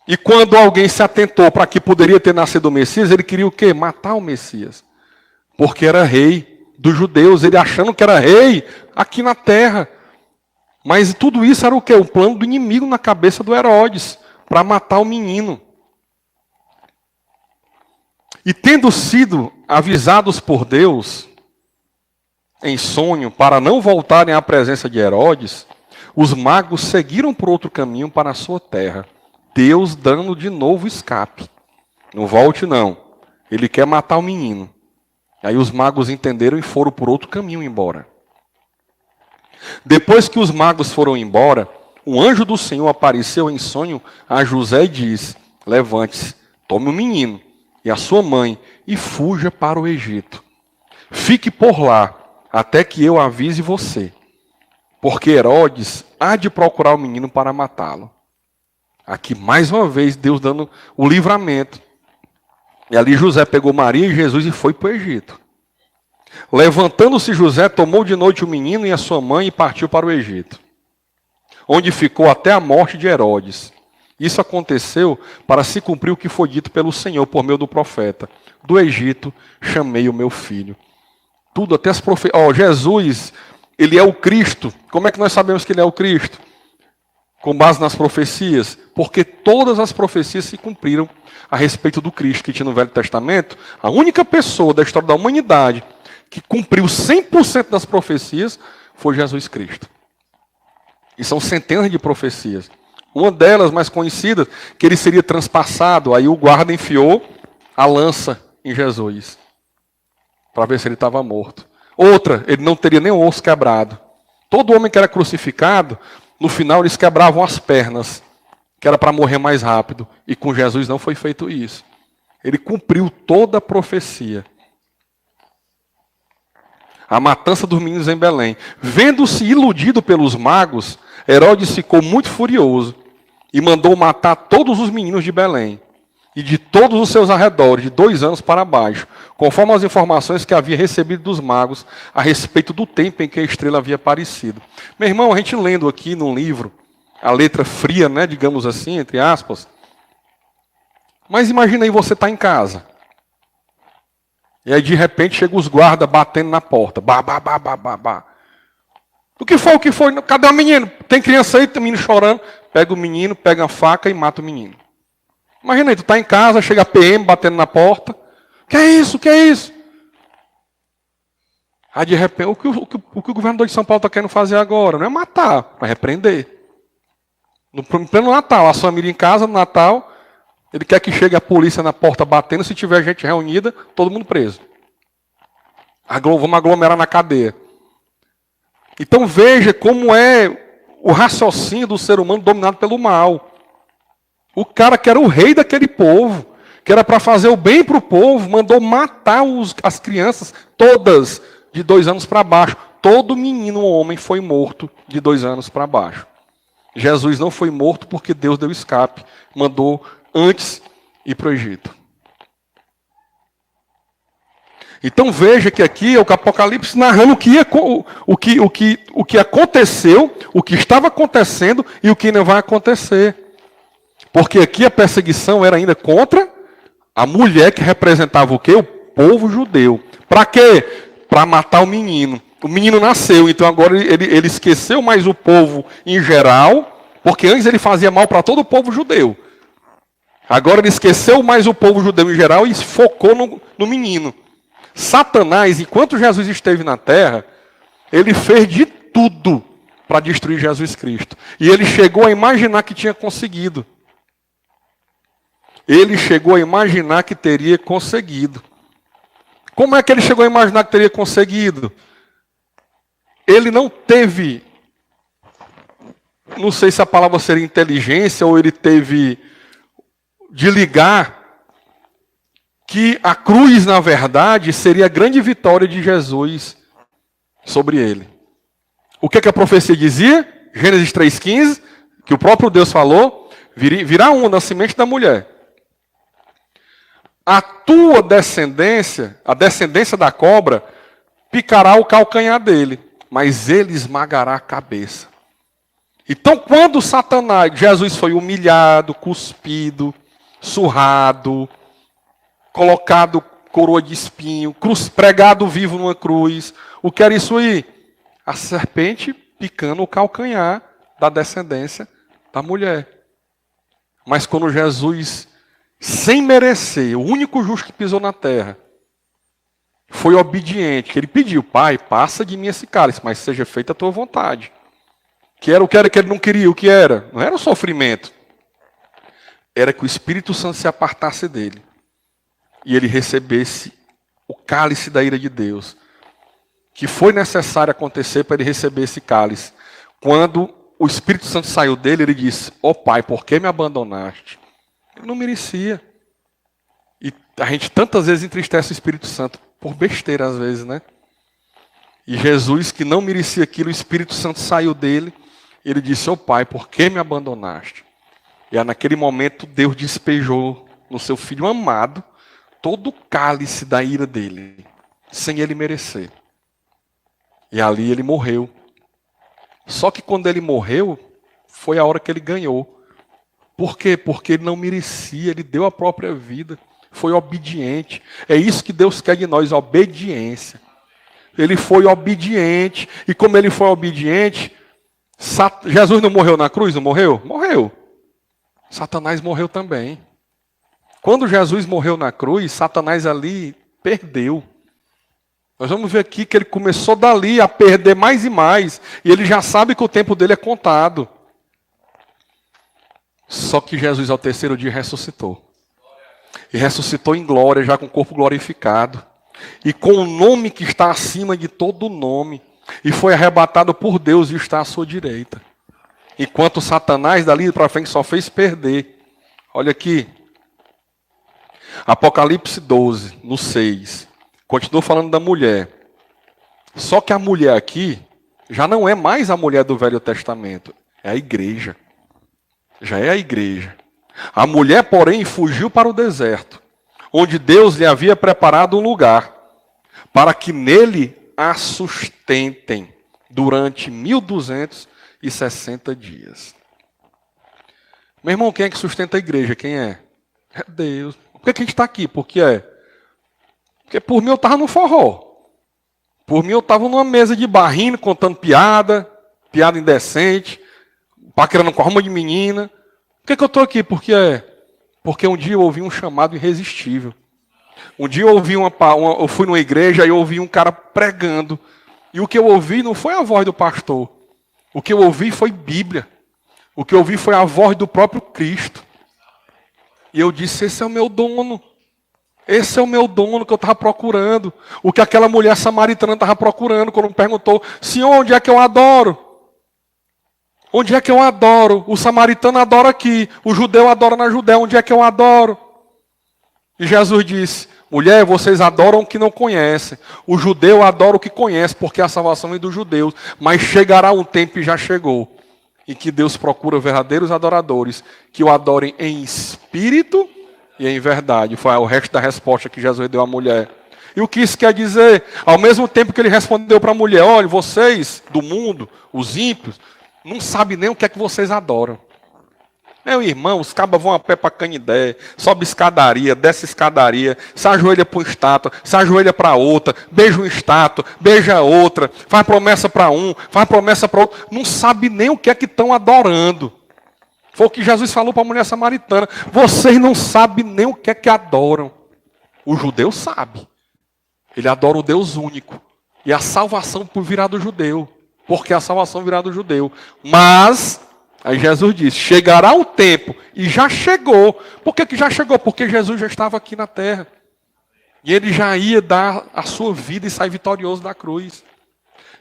E quando alguém se atentou para que poderia ter nascido o Messias, ele queria o quê? Matar o Messias. Porque era rei dos judeus, ele achando que era rei aqui na terra. Mas tudo isso era o quê? O plano do inimigo na cabeça do Herodes, para matar o menino. E tendo sido avisados por Deus, em sonho, para não voltarem à presença de Herodes, os magos seguiram por outro caminho para a sua terra. Deus dando de novo escape. Não volte não. Ele quer matar o menino. Aí os magos entenderam e foram por outro caminho embora. Depois que os magos foram embora, um anjo do Senhor apareceu em sonho a José e disse, levante-se, tome o menino e a sua mãe e fuja para o Egito. Fique por lá até que eu avise você, porque Herodes há de procurar o menino para matá-lo. Aqui mais uma vez Deus dando o livramento. E ali José pegou Maria e Jesus e foi para o Egito. Levantando-se José, tomou de noite o menino e a sua mãe e partiu para o Egito, onde ficou até a morte de Herodes. Isso aconteceu para se cumprir o que foi dito pelo Senhor por meio do profeta. Do Egito chamei o meu filho. Tudo, até as profecias. Jesus, ele é o Cristo. Como é que nós sabemos que ele é o Cristo? Com base nas profecias. Porque todas as profecias se cumpriram a respeito do Cristo que tinha no Velho Testamento. A única pessoa da história da humanidade que cumpriu 100% das profecias foi Jesus Cristo. E são centenas de profecias. Uma delas, mais conhecida, que ele seria transpassado. Aí o guarda enfiou a lança em Jesus, para ver se ele estava morto. Outra, ele não teria nem o osso quebrado. Todo homem que era crucificado, no final eles quebravam as pernas, que era para morrer mais rápido. E com Jesus não foi feito isso. Ele cumpriu toda a profecia. A matança dos meninos em Belém. Vendo-se iludido pelos magos, Herodes ficou muito furioso e mandou matar todos os meninos de Belém e de todos os seus arredores, de 2 anos para baixo, conforme as informações que havia recebido dos magos a respeito do tempo em que a estrela havia aparecido. Meu irmão, a gente lendo aqui no livro, a letra fria, né, digamos assim, entre aspas, mas imagina aí você está em casa. E aí de repente chega os guardas batendo na porta. Bah, bah, bah, bah, bah, bah. O que foi? O que foi? Cadê o menino? Tem criança aí, tem menino chorando. Pega o menino, pega a faca e mata o menino. Imagina aí, tu está em casa, chega a PM batendo na porta. Que é isso? Que é isso? Aí de repente, o que o governador de São Paulo está querendo fazer agora? Não é matar, mas repreender. No pleno Natal, a família em casa, no Natal, ele quer que chegue a polícia na porta batendo, se tiver gente reunida, todo mundo preso. Vamos aglomerar na cadeia. Então veja como é o raciocínio do ser humano dominado pelo mal. O cara que era o rei daquele povo, que era para fazer o bem para o povo, mandou matar as crianças todas de 2 anos para baixo. Todo menino ou homem foi morto de 2 anos para baixo. Jesus não foi morto porque Deus deu escape. Mandou antes ir para o Egito. Então veja que aqui é o Apocalipse narrando o que aconteceu, o que estava acontecendo e o que não vai acontecer. Porque aqui a perseguição era ainda contra a mulher que representava o quê? O povo judeu. Para quê? Para matar o menino. O menino nasceu, então agora ele esqueceu mais o povo em geral, porque antes ele fazia mal para todo o povo judeu. Agora ele esqueceu mais o povo judeu em geral e focou no menino. Satanás, enquanto Jesus esteve na terra, ele fez de tudo para destruir Jesus Cristo. E ele chegou a imaginar que tinha conseguido. Ele chegou a imaginar que teria conseguido. Como é que ele chegou a imaginar que teria conseguido? Ele não teve, não sei se a palavra seria inteligência, ou ele teve de ligar que a cruz, na verdade, seria a grande vitória de Jesus sobre ele. O que a profecia dizia? Gênesis 3,15, que o próprio Deus falou, virá um na semente da mulher. A tua descendência, a descendência da cobra, picará o calcanhar dele, mas ele esmagará a cabeça. Então, quando Satanás, Jesus foi humilhado, cuspido, surrado, colocado coroa de espinho, pregado vivo numa cruz. O que era isso aí? A serpente picando o calcanhar da descendência da mulher. Mas quando Jesus, sem merecer, o único justo que pisou na terra, foi obediente, ele pediu: Pai, passa de mim esse cálice, mas seja feita a tua vontade. Que era o que era que ele não queria, o que era? Não era o sofrimento. Era que o Espírito Santo se apartasse dele. E ele recebesse o cálice da ira de Deus, que foi necessário acontecer para ele receber esse cálice. Quando o Espírito Santo saiu dele, ele disse: ó Pai, por que me abandonaste? Ele não merecia. E a gente tantas vezes entristece o Espírito Santo, por besteira às vezes, né? E Jesus, que não merecia aquilo, o Espírito Santo saiu dele, ele disse: ó Pai, por que me abandonaste? E aí, naquele momento, Deus despejou no seu Filho amado todo o cálice da ira dele, sem ele merecer. E ali ele morreu. Só que quando ele morreu, foi a hora que ele ganhou. Por quê? Porque ele não merecia, ele deu a própria vida, foi obediente. É isso que Deus quer de nós, obediência. Ele foi obediente, e como ele foi obediente, Jesus não morreu na cruz, não morreu? Morreu. Satanás morreu também. Quando Jesus morreu na cruz, Satanás ali perdeu. Nós vamos ver aqui que ele começou dali a perder mais e mais. E ele já sabe que o tempo dele é contado. Só que Jesus ao terceiro dia ressuscitou. E ressuscitou em glória, já com o corpo glorificado. E com o nome que está acima de todo nome. E foi arrebatado por Deus e está à sua direita. Enquanto Satanás dali para frente só fez perder. Olha aqui. Apocalipse 12, no 6. Continua falando da mulher. Só que a mulher aqui já não é mais a mulher do Velho Testamento. É a igreja. Já é a igreja. A mulher, porém, fugiu para o deserto, onde Deus lhe havia preparado um lugar, para que nele a sustentem durante 1260 dias. Meu irmão, quem é que sustenta a igreja? Quem é? É Deus. Por que a gente está aqui? Porque por mim eu estava no forró. Por mim eu estava numa mesa de barrinho, contando piada indecente, paquerando com a arma de menina. Por que eu estou aqui? Porque um dia eu ouvi um chamado irresistível. Um dia eu fui numa igreja e eu ouvi um cara pregando. E o que eu ouvi não foi a voz do pastor. O que eu ouvi foi Bíblia. O que eu ouvi foi a voz do próprio Cristo. E eu disse, esse é o meu dono. Esse é o meu dono que eu estava procurando. O que aquela mulher samaritana estava procurando quando me perguntou, Senhor, onde é que eu adoro? Onde é que eu adoro? O samaritano adora aqui. O judeu adora na Judéia. Onde é que eu adoro? E Jesus disse, mulher, vocês adoram o que não conhecem. O judeu adora o que conhece, porque a salvação é dos judeus. Mas chegará um tempo, e já chegou, em que Deus procura verdadeiros adoradores, que o adorem em espírito e em verdade. Foi o resto da resposta que Jesus deu à mulher. E o que isso quer dizer? Ao mesmo tempo que ele respondeu para a mulher, olha, vocês do mundo, os ímpios, não sabem nem o que é que vocês adoram. Meu irmão, os cabas vão a pé para Canidé, sobe escadaria, desce escadaria, se ajoelha para uma estátua, se ajoelha para outra, beija uma estátua, beija outra, faz promessa para um, faz promessa para outro, não sabe nem o que é que estão adorando. Foi o que Jesus falou para a mulher samaritana, vocês não sabem nem o que é que adoram. O judeu sabe, ele adora o Deus único, e a salvação virá do judeu, porque a salvação virá do judeu, mas... Aí Jesus disse, chegará o tempo, e já chegou. Por que já chegou? Porque Jesus já estava aqui na terra. E ele já ia dar a sua vida e sair vitorioso da cruz.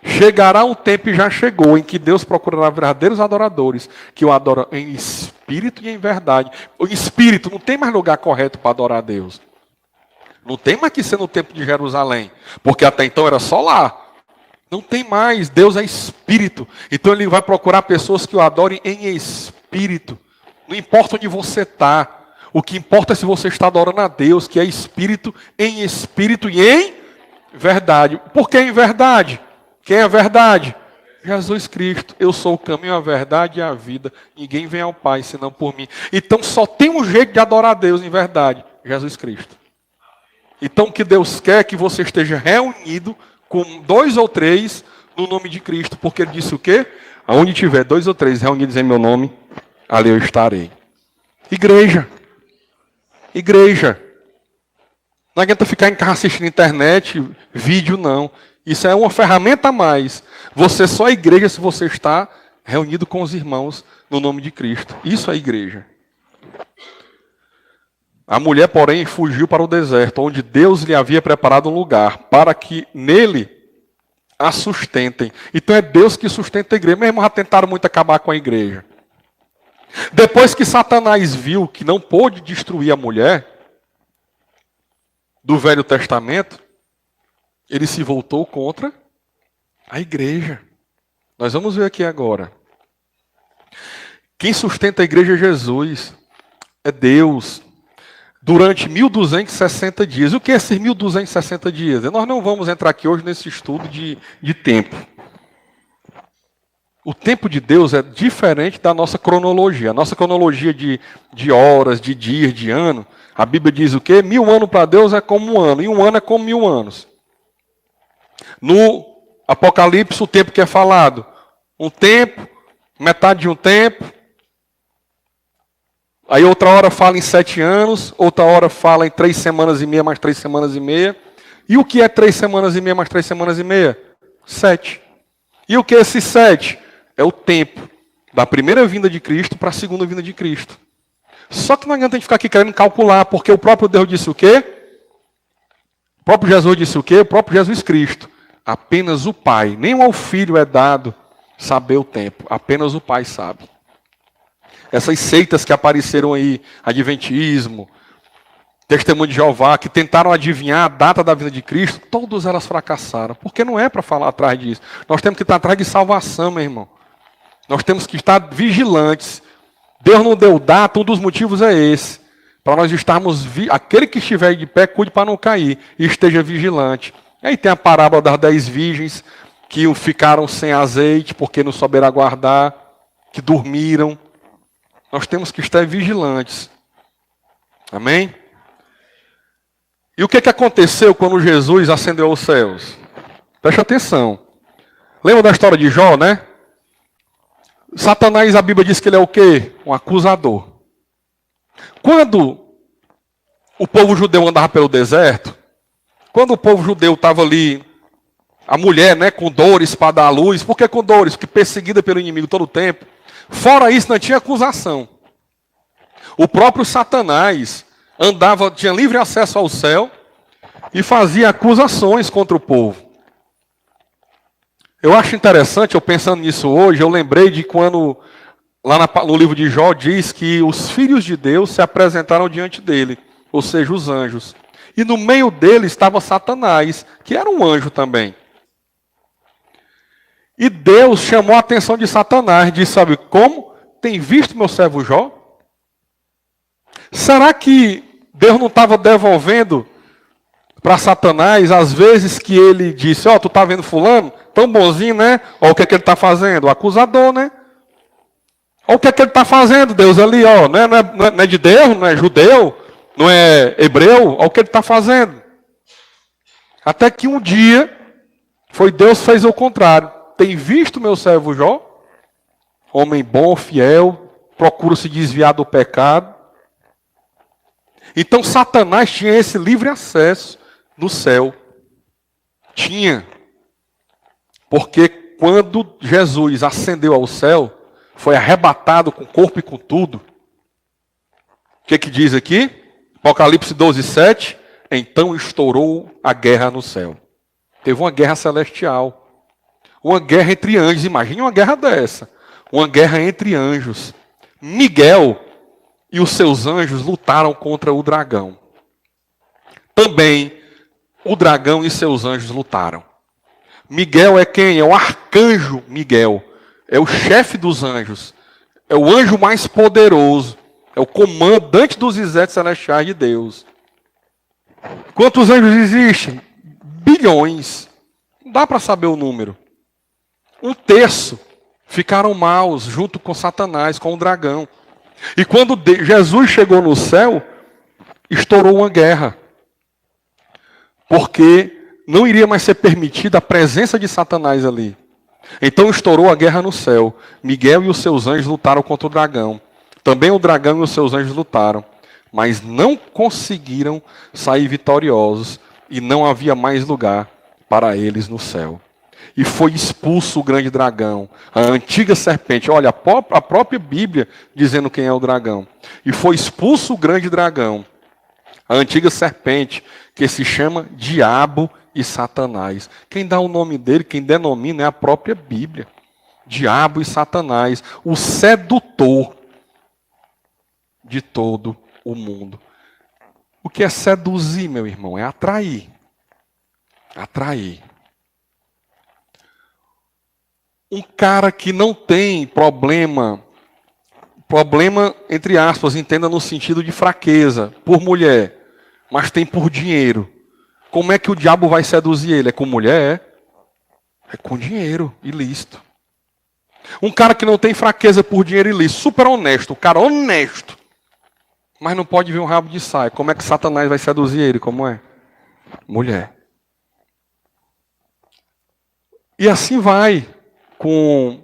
Chegará o tempo, e já chegou, em que Deus procurará verdadeiros adoradores, que o adoram em espírito e em verdade. O espírito, não tem mais lugar correto para adorar a Deus. Não tem mais que ser no templo de Jerusalém, porque até então era só lá. Não tem mais, Deus é espírito. Então ele vai procurar pessoas que o adorem em espírito. Não importa onde você está. O que importa é se você está adorando a Deus, que é espírito e em verdade. Por que em verdade? Quem é verdade? Jesus Cristo. Eu sou o caminho, a verdade e a vida. Ninguém vem ao Pai senão por mim. Então só tem um jeito de adorar a Deus em verdade. Jesus Cristo. Então o que Deus quer é que você esteja reunido com 2 ou 3 no nome de Cristo, porque ele disse o quê? Aonde tiver 2 ou 3 reunidos em meu nome, ali eu estarei. Igreja. Igreja. Não adianta ficar em casa assistindo internet, vídeo não. Isso é uma ferramenta a mais. Você só é igreja se você está reunido com os irmãos no nome de Cristo. Isso é igreja. A mulher, porém, fugiu para o deserto, onde Deus lhe havia preparado um lugar, para que nele a sustentem. Então é Deus que sustenta a igreja. Mesmo já tentaram muito acabar com a igreja. Depois que Satanás viu que não pôde destruir a mulher do Velho Testamento, ele se voltou contra a igreja. Nós vamos ver aqui agora. Quem sustenta a igreja é Jesus, é Deus. Durante 1260 dias. O que é esses 1260 dias? Nós não vamos entrar aqui hoje nesse estudo de tempo. O tempo de Deus é diferente da nossa cronologia. A nossa cronologia de horas, de dias, de ano. A Bíblia diz o quê? 1000 anos para Deus é como um ano. E um ano é como 1000 anos. No Apocalipse, o tempo que é falado. Um tempo, metade de um tempo. Aí outra hora fala em 7 anos, outra hora fala em 3 semanas e meia mais 3 semanas e meia. E o que é 3 semanas e meia mais 3 semanas e meia? 7. E o que é esse 7? É o tempo da primeira vinda de Cristo para a segunda vinda de Cristo. Só que não adianta a gente ficar aqui querendo calcular, porque o próprio Deus disse o quê? O próprio Jesus disse o quê? O próprio Jesus Cristo. Apenas o Pai, nem ao Filho é dado saber o tempo, apenas o Pai sabe. Essas seitas que apareceram aí, Adventismo, Testemunho de Jeová, que tentaram adivinhar a data da vinda de Cristo, todas elas fracassaram. Porque não é para falar atrás disso. Nós temos que estar atrás de salvação, meu irmão. Nós temos que estar vigilantes. Deus não deu data, um dos motivos é esse. Para nós estarmos, aquele que estiver de pé, cuide para não cair e esteja vigilante. Aí tem a parábola das 10 virgens, que ficaram sem azeite, porque não souberam aguardar, que dormiram. Nós temos que estar vigilantes. Amém? E o que aconteceu quando Jesus ascendeu aos céus? Preste atenção. Lembra da história de Jó, né? Satanás, a Bíblia diz que ele é o quê? Um acusador. Quando o povo judeu andava pelo deserto, quando o povo judeu estava ali, a mulher, né, com dores para dar à luz. Por que com dores? Porque perseguida pelo inimigo todo o tempo. Fora isso, não tinha acusação. O próprio Satanás andava, tinha livre acesso ao céu e fazia acusações contra o povo. Eu acho interessante, eu pensando nisso hoje, eu lembrei de quando, lá no livro de Jó, diz que os filhos de Deus se apresentaram diante dele, ou seja, os anjos. E no meio dele estava Satanás, que era um anjo também. E Deus chamou a atenção de Satanás, disse, sabe como? Tem visto meu servo Jó? Será que Deus não estava devolvendo para Satanás as vezes que ele disse, ó, tu tá vendo fulano? Tão bonzinho, né? Ó, o que é que ele está fazendo? O acusador, né? Ó, o que é que ele está fazendo, Deus, ali, ó, não é de Deus, não é judeu, não é hebreu, ó, o que ele está fazendo. Até que um dia, foi Deus fez o contrário. Tem visto meu servo Jó? Homem bom, fiel, procura se desviar do pecado. Então Satanás tinha esse livre acesso no céu. Tinha. Porque quando Jesus ascendeu ao céu, foi arrebatado com corpo e com tudo. O que diz aqui? Apocalipse 12:7. Então estourou a guerra no céu. Teve uma guerra celestial. Uma guerra entre anjos. Imagine uma guerra dessa. Uma guerra entre anjos. Miguel e os seus anjos lutaram contra o dragão. Também o dragão e seus anjos lutaram. Miguel é quem? É o arcanjo Miguel. É o chefe dos anjos. É o anjo mais poderoso. É o comandante dos exércitos celestiais de Deus. Quantos anjos existem? Bilhões. Não dá para saber o número. 1/3 ficaram maus junto com Satanás, com o dragão. E quando Jesus chegou no céu, estourou uma guerra. Porque não iria mais ser permitida a presença de Satanás ali. Então estourou a guerra no céu. Miguel e os seus anjos lutaram contra o dragão. Também o dragão e os seus anjos lutaram. Mas não conseguiram sair vitoriosos. E não havia mais lugar para eles no céu. E foi expulso o grande dragão, a antiga serpente. Olha, a própria Bíblia dizendo quem é o dragão. E foi expulso o grande dragão, a antiga serpente, que se chama Diabo e Satanás. Quem dá o nome dele, quem denomina é a própria Bíblia. Diabo e Satanás, o sedutor de todo o mundo. O que é seduzir, meu irmão? É atrair. Atrair. Um cara que não tem problema entre aspas, entenda no sentido de fraqueza, por mulher, mas tem por dinheiro. Como é que o diabo vai seduzir ele? É com mulher? É com dinheiro, ilícito. Um cara que não tem fraqueza por dinheiro ilícito, super honesto, o cara honesto, mas não pode ver um rabo de saia. Como é que Satanás vai seduzir ele? Como é? Mulher. E assim vai com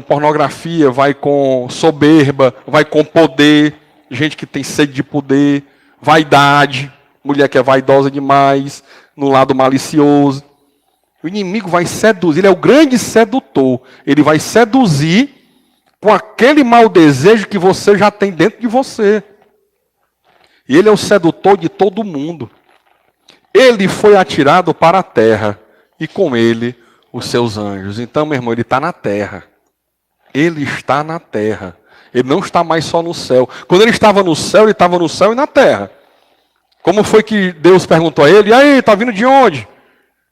pornografia, vai com soberba, vai com poder, gente que tem sede de poder, vaidade, mulher que é vaidosa demais, no lado malicioso. O inimigo vai seduzir, ele é o grande sedutor. Ele vai seduzir com aquele mau desejo que você já tem dentro de você. E ele é o sedutor de todo mundo. Ele foi atirado para a terra, e com ele os seus anjos. Então, meu irmão, ele está na terra. Ele está na terra. Ele não está mais só no céu. Quando ele estava no céu, ele estava no céu e na terra. Como foi que Deus perguntou a ele? E aí, está vindo de onde?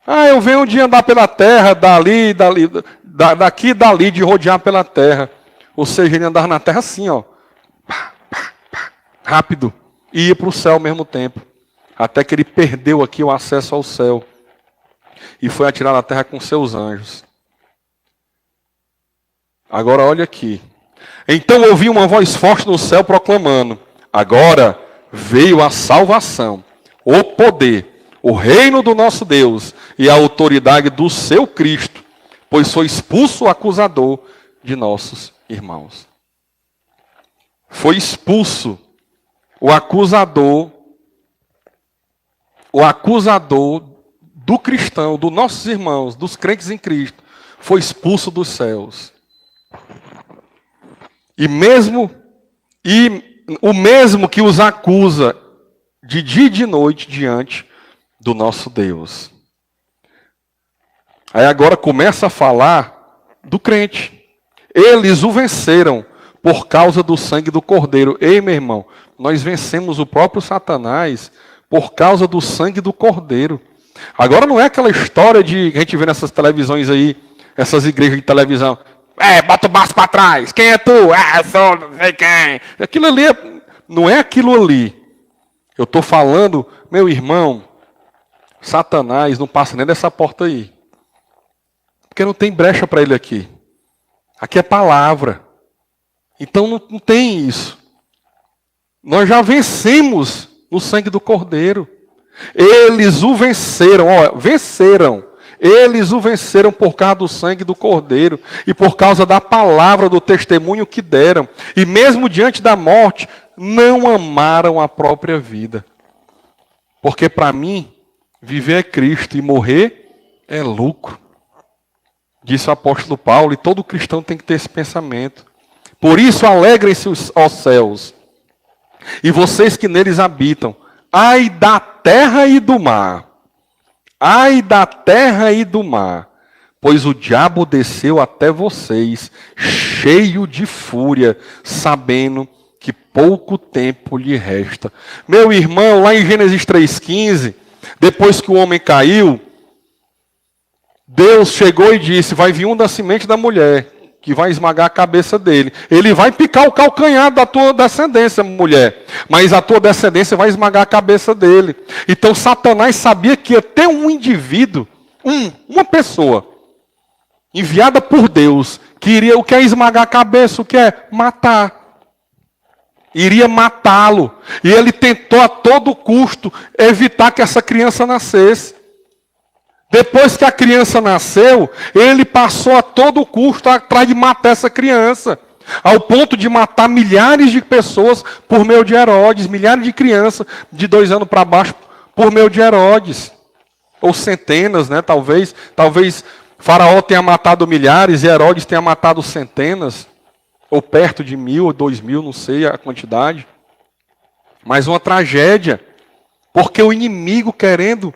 Ah, eu venho de andar pela terra, daqui e dali, de rodear pela terra. Ou seja, ele andava na terra assim, ó. Rápido. E ia para o céu ao mesmo tempo. Até que ele perdeu aqui o acesso ao céu. E foi atirado à terra com seus anjos. Agora olha aqui. Então ouvi uma voz forte no céu proclamando: agora veio a salvação, o poder, o reino do nosso Deus e a autoridade do seu Cristo, pois foi expulso o acusador de nossos irmãos. Foi expulso o acusador do cristão, dos nossos irmãos, dos crentes em Cristo, foi expulso dos céus. E o mesmo que os acusa de dia e de noite diante do nosso Deus. Aí agora começa a falar do crente. Eles o venceram por causa do sangue do Cordeiro. Ei, meu irmão, nós vencemos o próprio Satanás por causa do sangue do Cordeiro. Agora não é aquela história de que a gente vê nessas televisões aí, essas igrejas de televisão. Bota o braço para trás. Quem é tu? Eu sou não sei quem. Aquilo ali não é aquilo ali. Eu estou falando, meu irmão, Satanás não passa nem dessa porta aí. Porque não tem brecha para ele aqui. Aqui é palavra. Então não tem isso. Nós já vencemos no sangue do Cordeiro. Eles o venceram, venceram. Eles o venceram por causa do sangue do Cordeiro e por causa da palavra do testemunho que deram. E mesmo diante da morte, não amaram a própria vida. Porque para mim, viver é Cristo e morrer é lucro. Disse o apóstolo Paulo, e todo cristão tem que ter esse pensamento. Por isso, alegrem-se os céus, e vocês que neles habitam. Ai da terra e do mar. Ai da terra e do mar. Pois o diabo desceu até vocês, cheio de fúria, sabendo que pouco tempo lhe resta. Meu irmão, lá em Gênesis 3,15, depois que o homem caiu, Deus chegou e disse, vai vir um da semente da mulher, que vai esmagar a cabeça dele. Ele vai picar o calcanhar da tua descendência, mulher. Mas a tua descendência vai esmagar a cabeça dele. Então Satanás sabia que ia ter um indivíduo, uma pessoa, enviada por Deus, que iria, o que é esmagar a cabeça? O que é? Matar. Iria matá-lo. E ele tentou a todo custo evitar que essa criança nascesse. Depois que a criança nasceu, ele passou a todo custo atrás de matar essa criança. Ao ponto de matar milhares de pessoas por meio de Herodes. Milhares de crianças de 2 anos para baixo por meio de Herodes. Ou centenas, né? Talvez Faraó tenha matado milhares e Herodes tenha matado centenas. Ou perto de 1.000 ou 2.000, não sei a quantidade. Mas uma tragédia. Porque o inimigo querendo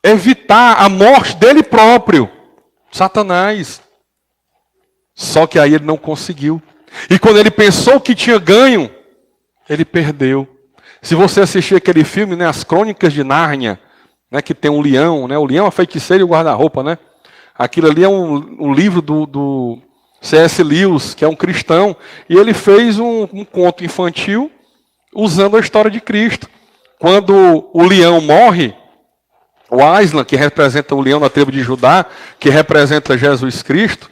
evitar a morte dele próprio, Satanás. Só que aí ele não conseguiu. E quando ele pensou que tinha ganho, ele perdeu. Se você assistir aquele filme, né, As Crônicas de Nárnia, né, que tem um leão, né, o leão, a feiticeira e o guarda-roupa, né? Aquilo ali é um livro do C.S. Lewis, que é um cristão, e ele fez um conto infantil usando a história de Cristo. Quando o leão morre, o Aslan, que representa o leão da tribo de Judá, que representa Jesus Cristo,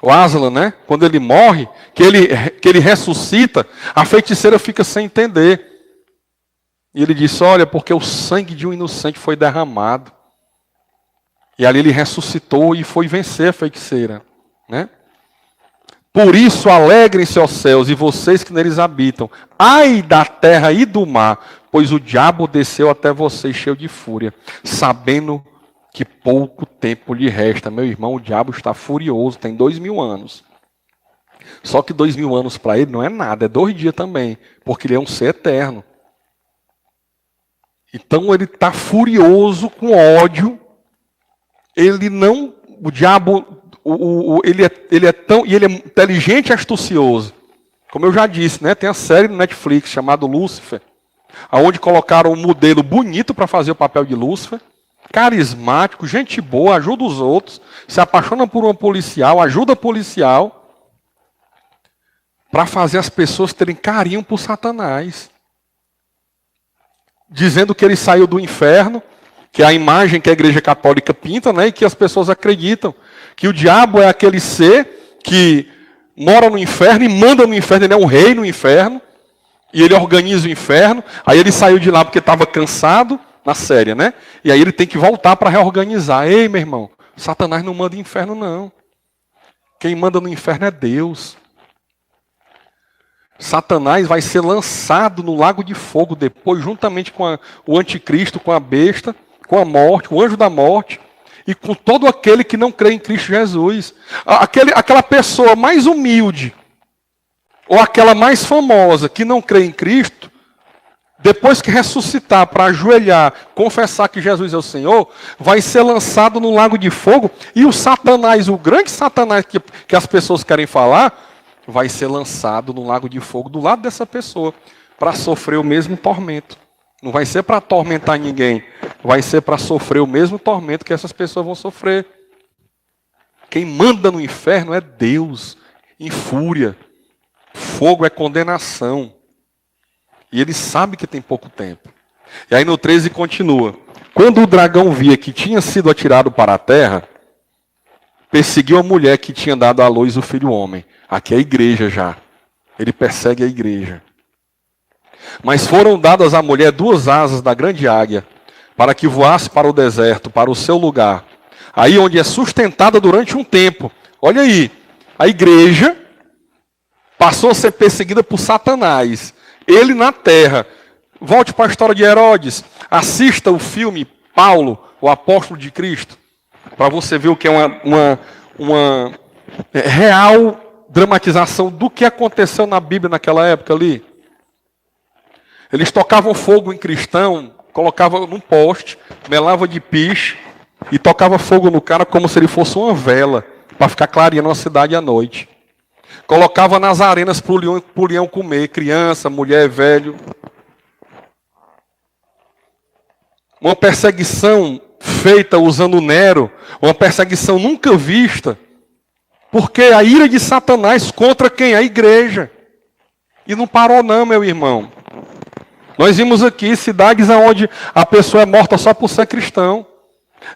o Aslan, né? Quando ele morre, que ele ressuscita, a feiticeira fica sem entender. E ele diz, olha, porque o sangue de um inocente foi derramado. E ali ele ressuscitou e foi vencer a feiticeira, né? Por isso, alegrem-se, ó céus, e vocês que neles habitam. Ai da terra e do mar, pois o diabo desceu até vocês cheio de fúria, sabendo que pouco tempo lhe resta. Meu irmão, o diabo está furioso, tem 2.000 anos. Só que 2.000 anos para ele não é nada, é 2 dias também, porque ele é um ser eterno. Então ele está furioso, com ódio. O diabo... ele é tão, e ele é inteligente e astucioso. Como eu já disse, né? Tem a série no Netflix chamada Lúcifer, onde colocaram um modelo bonito para fazer o papel de Lúcifer, carismático, gente boa, ajuda os outros, se apaixona por uma policial, ajuda a policial, para fazer as pessoas terem carinho por Satanás. Dizendo que ele saiu do inferno, que é a imagem que a Igreja Católica pinta, né? E que as pessoas acreditam que o diabo é aquele ser que mora no inferno e manda no inferno, ele é um rei no inferno, e ele organiza o inferno, aí ele saiu de lá porque estava cansado, na série, né? E aí ele tem que voltar para reorganizar. Ei, meu irmão, Satanás não manda no inferno, não. Quem manda no inferno é Deus. Satanás vai ser lançado no lago de fogo depois, juntamente com o anticristo, com a besta, com a morte, o anjo da morte, e com todo aquele que não crê em Cristo Jesus. Aquela pessoa mais humilde, ou aquela mais famosa, que não crê em Cristo, depois que ressuscitar para ajoelhar, confessar que Jesus é o Senhor, vai ser lançado no lago de fogo, e o Satanás, o grande Satanás que as pessoas querem falar, vai ser lançado no lago de fogo do lado dessa pessoa, para sofrer o mesmo tormento. Não vai ser para atormentar ninguém, vai ser para sofrer o mesmo tormento que essas pessoas vão sofrer. Quem manda no inferno é Deus, em fúria. Fogo é condenação. E ele sabe que tem pouco tempo. E aí no 13 continua. Quando o dragão via que tinha sido atirado para a terra, perseguiu a mulher que tinha dado à luz o filho homem. Aqui é a igreja já. Ele persegue a igreja. Mas foram dadas à mulher 2 asas da grande águia, para que voasse para o deserto, para o seu lugar. Aí onde é sustentada durante um tempo. Olha aí, a igreja passou a ser perseguida por Satanás. Ele na terra. Volte para a história de Herodes. Assista o filme Paulo, o apóstolo de Cristo, para você ver o que é uma real dramatização do que aconteceu na Bíblia naquela época ali. Eles tocavam fogo em cristão, colocavam num poste, melava de piche e tocava fogo no cara como se ele fosse uma vela, para ficar clareando a cidade à noite. Colocava nas arenas para o leão comer, criança, mulher, velho. Uma perseguição feita usando Nero, uma perseguição nunca vista, porque a ira de Satanás contra quem? A igreja. E não parou não, meu irmão. Nós vimos aqui cidades onde a pessoa é morta só por ser cristão.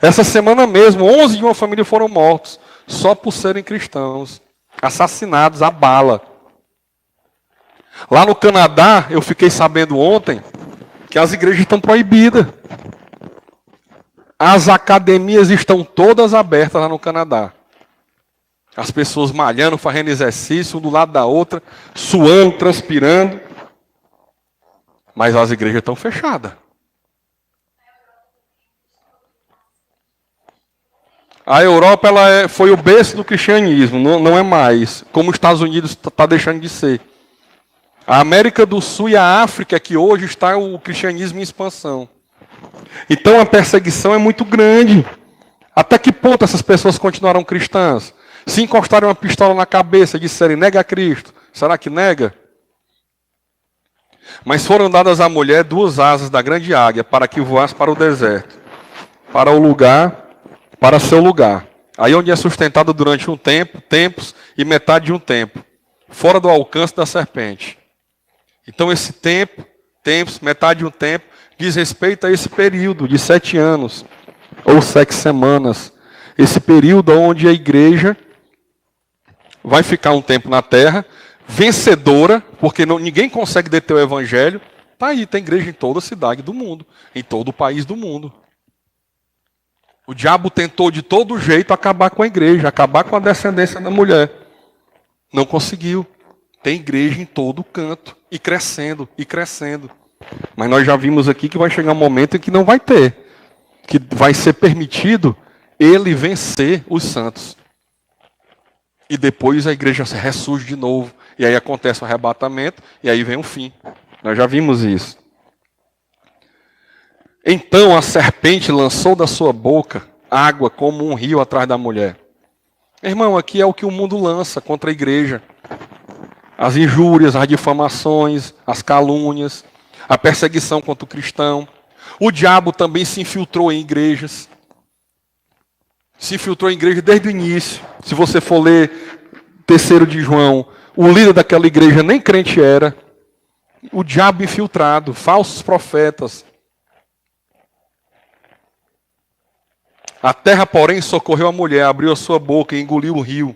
Essa semana mesmo, 11 de uma família foram mortos, só por serem cristãos. Assassinados a bala. Lá no Canadá, eu fiquei sabendo ontem, que as igrejas estão proibidas. As academias estão todas abertas lá no Canadá. As pessoas malhando, fazendo exercício, um do lado da outra, suando, transpirando. Mas as igrejas estão fechadas. A Europa foi o berço do cristianismo, não é mais, como os Estados Unidos está deixando de ser. A América do Sul e a África é que hoje está o cristianismo em expansão. Então a perseguição é muito grande. Até que ponto essas pessoas continuarão cristãs? Se encostarem uma pistola na cabeça e disserem, nega a Cristo, será que nega? Mas foram dadas à mulher 2 asas da grande águia, para que voasse para o deserto, para o lugar, para seu lugar. Aí onde é sustentada durante um tempo, tempos e metade de um tempo, fora do alcance da serpente. Então esse tempo, tempos, metade de um tempo, diz respeito a esse período de 7 anos, ou 7 semanas. Esse período onde a igreja vai ficar um tempo na terra, vencedora, porque ninguém consegue deter o evangelho. Está aí, tem igreja em toda a cidade do mundo, em todo o país do mundo. O diabo tentou de todo jeito acabar com a igreja, acabar com a descendência da mulher. Não conseguiu. Tem igreja em todo canto, e crescendo, e crescendo. Mas nós já vimos aqui que vai chegar um momento em que não vai ter. Que vai ser permitido ele vencer os santos. E depois a igreja ressurge de novo. E aí acontece o arrebatamento, e aí vem o fim. Nós já vimos isso. Então a serpente lançou da sua boca água como um rio atrás da mulher. Irmão, aqui é o que o mundo lança contra a igreja. As injúrias, as difamações, as calúnias, a perseguição contra o cristão. O diabo também se infiltrou em igrejas. Se infiltrou em igreja desde o início. Se você for ler 3 de João, o líder daquela igreja nem crente era. O diabo infiltrado, falsos profetas. A terra, porém, socorreu a mulher, abriu a sua boca e engoliu o rio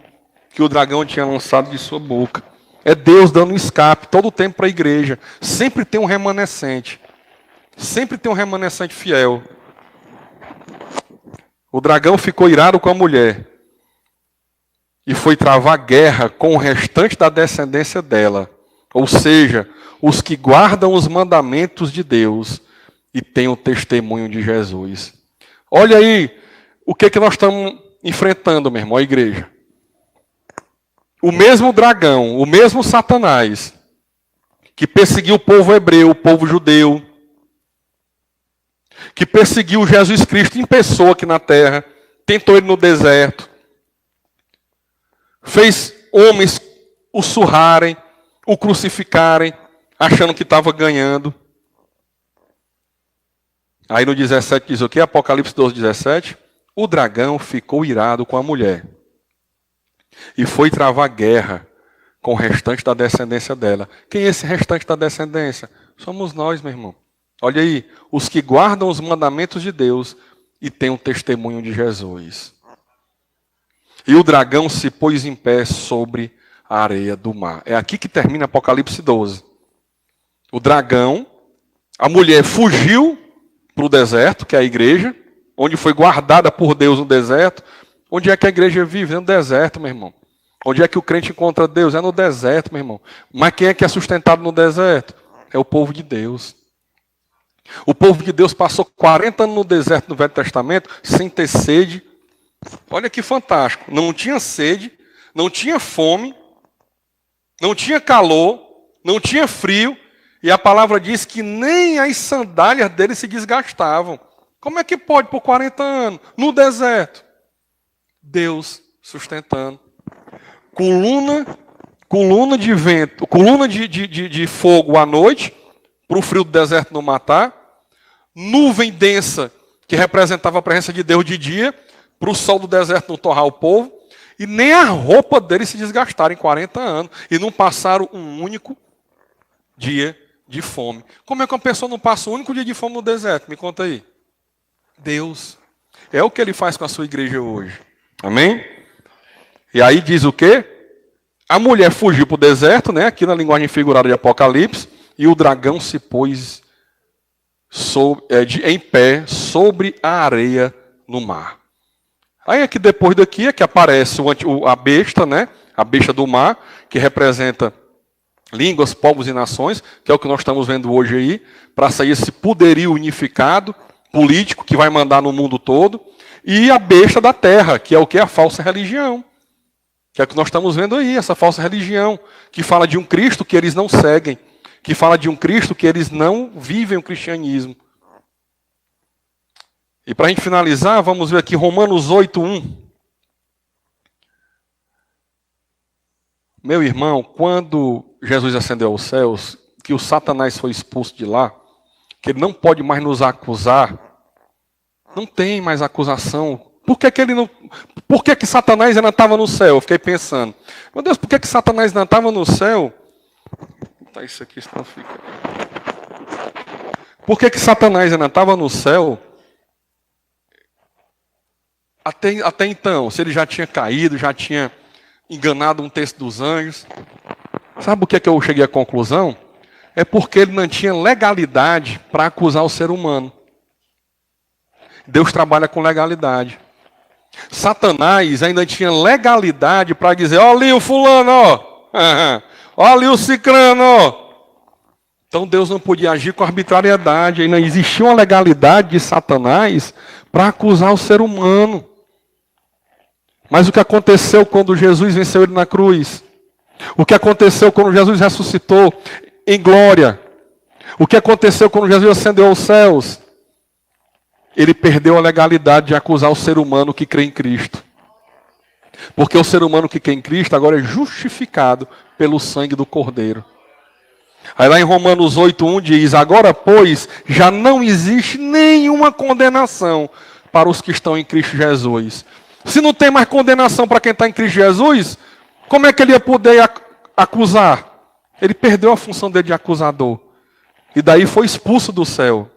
que o dragão tinha lançado de sua boca. É Deus dando um escape todo o tempo para a igreja. Sempre tem um remanescente. Sempre tem um remanescente fiel. O dragão ficou irado com a mulher e foi travar guerra com o restante da descendência dela, Ou seja, os que guardam os mandamentos de Deus e têm o testemunho de Jesus. Olha aí o que nós estamos enfrentando, meu irmão, a igreja. O mesmo dragão, o mesmo Satanás, que perseguiu o povo hebreu, o povo judeu, que perseguiu Jesus Cristo em pessoa aqui na terra, tentou ele no deserto, fez homens o surrarem, o crucificarem, achando que estava ganhando. Aí no 17 diz o quê? Apocalipse 12, 17. O dragão ficou irado com a mulher e foi travar guerra com o restante da descendência dela. Quem é esse restante da descendência? Somos nós, meu irmão. Olha aí, os que guardam os mandamentos de Deus e têm o testemunho de Jesus. E o dragão se pôs em pé sobre a areia do mar. É aqui que termina Apocalipse 12. O dragão, a mulher fugiu para o deserto, que é a igreja, onde foi guardada por Deus no deserto. Onde é que a igreja vive? É no deserto, meu irmão. Onde é que o crente encontra Deus? É no deserto, meu irmão. Mas quem é que é sustentado no deserto? É o povo de Deus. O povo de Deus passou 40 anos no deserto no Velho Testamento, sem ter sede. Olha que fantástico. Não tinha sede, não tinha fome, não tinha calor, não tinha frio. E a palavra diz que nem as sandálias deles se desgastavam. Como é que pode por 40 anos? No deserto. Deus sustentando. Coluna de vento, coluna de fogo à noite, para o frio do deserto não matar. Nuvem densa, que representava a presença de Deus de dia, para o sol do deserto não torrar o povo. E nem a roupa deles se desgastaram em 40 anos. E não passaram um único dia de fome. Como é que uma pessoa não passa um único dia de fome no deserto? Me conta aí. Deus. É o que ele faz com a sua igreja hoje. Amém? E aí diz o quê? A mulher fugiu para o deserto, né? Aqui na linguagem figurada de Apocalipse. E o dragão se pôs em pé sobre a areia no mar. Aí aqui depois daqui é que aparece a besta, né? A besta do mar, que representa línguas, povos e nações, que é o que nós estamos vendo hoje aí, para sair esse poderio unificado, político, que vai mandar no mundo todo, e a besta da terra, que é o que? A falsa religião. Que é o que nós estamos vendo aí, essa falsa religião, que fala de um Cristo que eles não seguem, que fala de um Cristo que eles não vivem o cristianismo. E para a gente finalizar, vamos ver aqui Romanos 8:1. Meu irmão, quando Jesus ascendeu aos céus, que o Satanás foi expulso de lá, que ele não pode mais nos acusar, não tem mais acusação. Por que Satanás ainda estava no céu? Eu fiquei pensando, meu Deus, por que Satanás ainda estava no céu? Tá, isso aqui senão fica. Por que Satanás ainda estava no céu? Até então, se ele já tinha caído, já tinha enganado um terço dos anjos. Sabe o que eu cheguei à conclusão? É porque ele não tinha legalidade para acusar o ser humano. Deus trabalha com legalidade. Satanás ainda tinha legalidade para dizer, ó ali o fulano, ó ali o cicrano, ó. Então Deus não podia agir com arbitrariedade, ainda existia uma legalidade de Satanás para acusar o ser humano. Mas o que aconteceu quando Jesus venceu ele na cruz? O que aconteceu quando Jesus ressuscitou em glória? O que aconteceu quando Jesus ascendeu aos céus? Ele perdeu a legalidade de acusar o ser humano que crê em Cristo. Porque o ser humano que crê em Cristo agora é justificado pelo sangue do Cordeiro. Aí lá em Romanos 8:1 diz, agora pois já não existe nenhuma condenação para os que estão em Cristo Jesus. Se não tem mais condenação para quem está em Cristo Jesus, como é que ele ia poder acusar? Ele perdeu a função dele de acusador. E daí foi expulso do céu.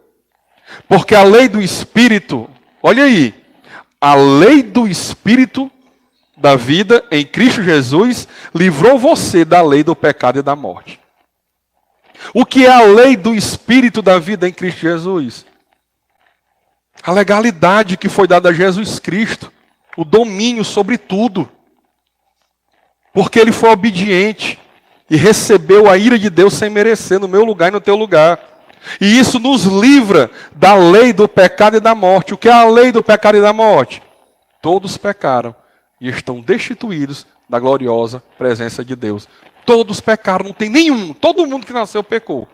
Porque a lei do Espírito, olha aí, a lei do Espírito da vida em Cristo Jesus livrou você da lei do pecado e da morte. O que é a lei do Espírito da vida em Cristo Jesus? A legalidade que foi dada a Jesus Cristo, o domínio sobre tudo. Porque ele foi obediente. e recebeu a ira de Deus sem merecer, no meu lugar e no teu lugar. E isso nos livra da lei do pecado e da morte. O que é a lei do pecado e da morte? Todos pecaram e estão destituídos da gloriosa presença de Deus. Todos pecaram, não tem nenhum. Todo mundo que nasceu pecou.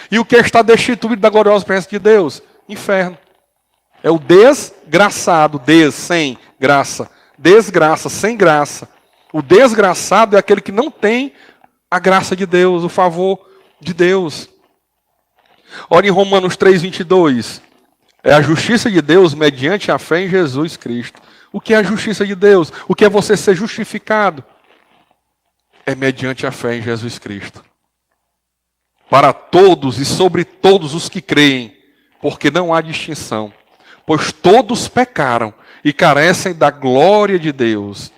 E o que está destituído da gloriosa presença de Deus? Inferno. É o desgraçado, sem graça. Desgraça, sem graça. O desgraçado é aquele que não tem a graça de Deus, o favor de Deus. Olha em Romanos 3:22. É a justiça de Deus mediante a fé em Jesus Cristo. O que é a justiça de Deus? O que é você ser justificado? É mediante a fé em Jesus Cristo. Para todos e sobre todos os que creem, porque não há distinção. Pois todos pecaram e carecem da glória de Deus,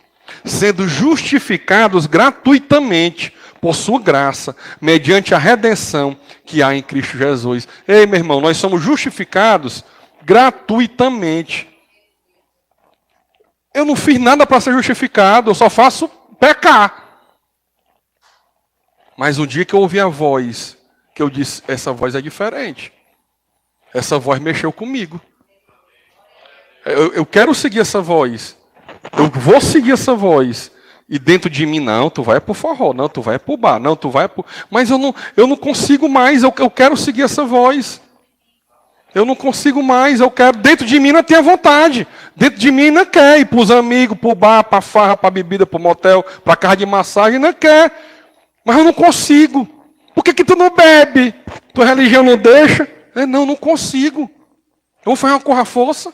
sendo justificados gratuitamente por sua graça, mediante a redenção que há em Cristo Jesus. Ei, meu irmão, nós somos justificados gratuitamente. Eu não fiz nada para ser justificado, eu só faço pecar. Mas um dia que eu ouvi a voz, que eu disse, essa voz é diferente. Essa voz mexeu comigo. Eu quero seguir essa voz. Eu vou seguir essa voz. E dentro de mim, não, tu vai pro forró, não, tu vai pro bar, não, tu vai pro... Mas eu não consigo mais, eu quero seguir essa voz. Eu não consigo mais, eu quero... Dentro de mim não tem a vontade. Dentro de mim não quer ir pros amigos, pro bar, pra farra, pra bebida, pro motel, pra casa de massagem, não quer. Mas eu não consigo. Por que tu não bebe? Tua religião não deixa? Não consigo. Eu vou fazer uma corra-força.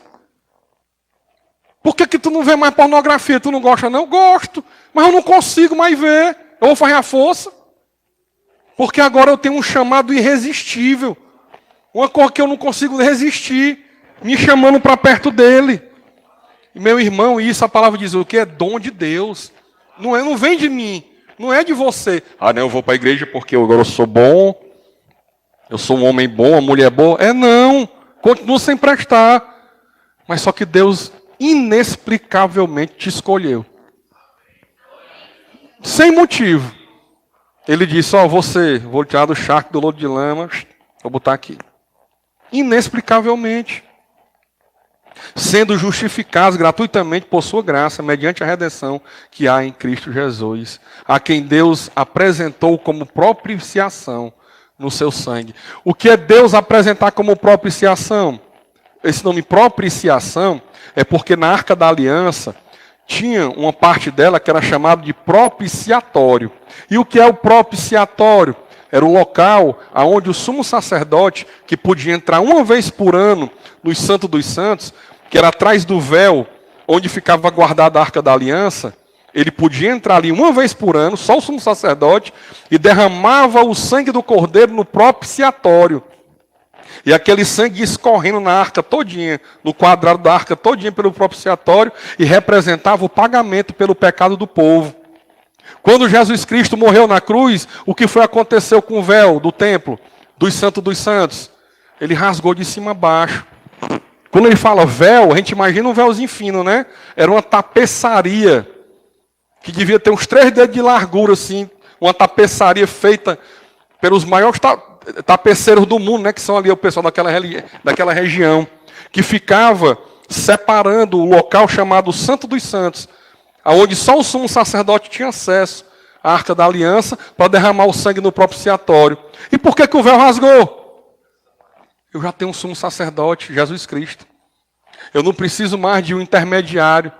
Por que tu não vê mais pornografia? Tu não gosta, não? Eu gosto. Mas eu não consigo mais ver. Eu vou fazer a força. Porque agora eu tenho um chamado irresistível. Uma coisa que eu não consigo resistir. Me chamando para perto dele. E, meu irmão, isso a palavra diz o que? É dom de Deus. Não vem de mim. Não é de você. Não, eu vou para a igreja porque agora eu sou bom. Eu sou um homem bom, uma mulher boa. Não. Continua sem prestar. Mas só que Deus inexplicavelmente te escolheu. Sem motivo. Ele disse, vou tirar do charco do lodo de lama, vou botar aqui. Inexplicavelmente. Sendo justificados gratuitamente por sua graça, mediante a redenção que há em Cristo Jesus, a quem Deus apresentou como propiciação no seu sangue. O que é Deus apresentar como propiciação? Esse nome propiciação é porque na Arca da Aliança tinha uma parte dela que era chamada de propiciatório. E o que é o propiciatório? Era o local onde o sumo sacerdote, que podia entrar uma vez por ano no Santo dos Santos, que era atrás do véu, onde ficava guardada a Arca da Aliança, ele podia entrar ali uma vez por ano, só o sumo sacerdote, e derramava o sangue do cordeiro no propiciatório. E aquele sangue escorrendo na arca todinha, no quadrado da arca todinha pelo propiciatório, e representava o pagamento pelo pecado do povo. Quando Jesus Cristo morreu na cruz, o que aconteceu com o véu do templo, dos Santos dos Santos? Ele rasgou de cima a baixo. Quando ele fala véu, a gente imagina um véuzinho fino, né? Era uma tapeçaria, que devia ter uns 3 dedos de largura, assim, uma tapeçaria feita pelos maiores tapeceiros do mundo, né, que são ali o pessoal daquela região, que ficava separando o local chamado Santo dos Santos, aonde só o sumo sacerdote tinha acesso à Arca da Aliança para derramar o sangue no propiciatório. E por que o véu rasgou? Eu já tenho um sumo sacerdote, Jesus Cristo. Eu não preciso mais de um intermediário.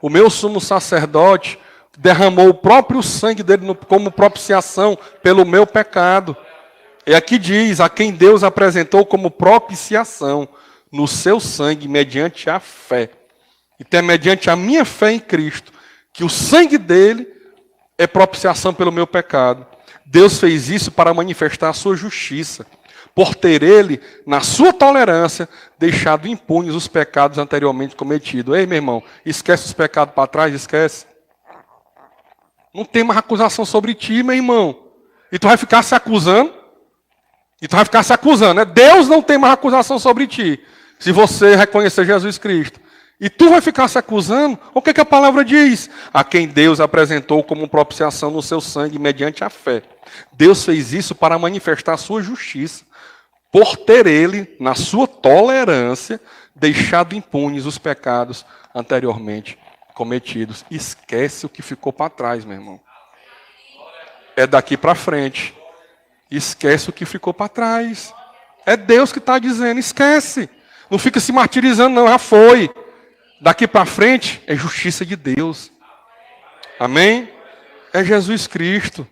O meu sumo sacerdote derramou o próprio sangue dele como propiciação pelo meu pecado. E aqui diz, a quem Deus apresentou como propiciação no seu sangue, mediante a fé. Então é mediante a minha fé em Cristo, que o sangue dele é propiciação pelo meu pecado. Deus fez isso para manifestar a sua justiça, por ter ele, na sua tolerância, deixado impunes os pecados anteriormente cometidos. Ei, meu irmão, esquece os pecados para trás, esquece. Não tem mais acusação sobre ti, meu irmão. E tu vai ficar se acusando? Né? Deus não tem mais acusação sobre ti, se você reconhecer Jesus Cristo. E tu vai ficar se acusando? O que a palavra diz? A quem Deus apresentou como propiciação no seu sangue mediante a fé. Deus fez isso para manifestar a sua justiça, por ter ele, na sua tolerância, deixado impunes os pecados anteriormente cometidos. Esquece o que ficou para trás, meu irmão. É daqui para frente. Esquece o que ficou para trás. É Deus que está dizendo, esquece. Não fica se martirizando, não, já foi. Daqui para frente é justiça de Deus. Amém? É Jesus Cristo.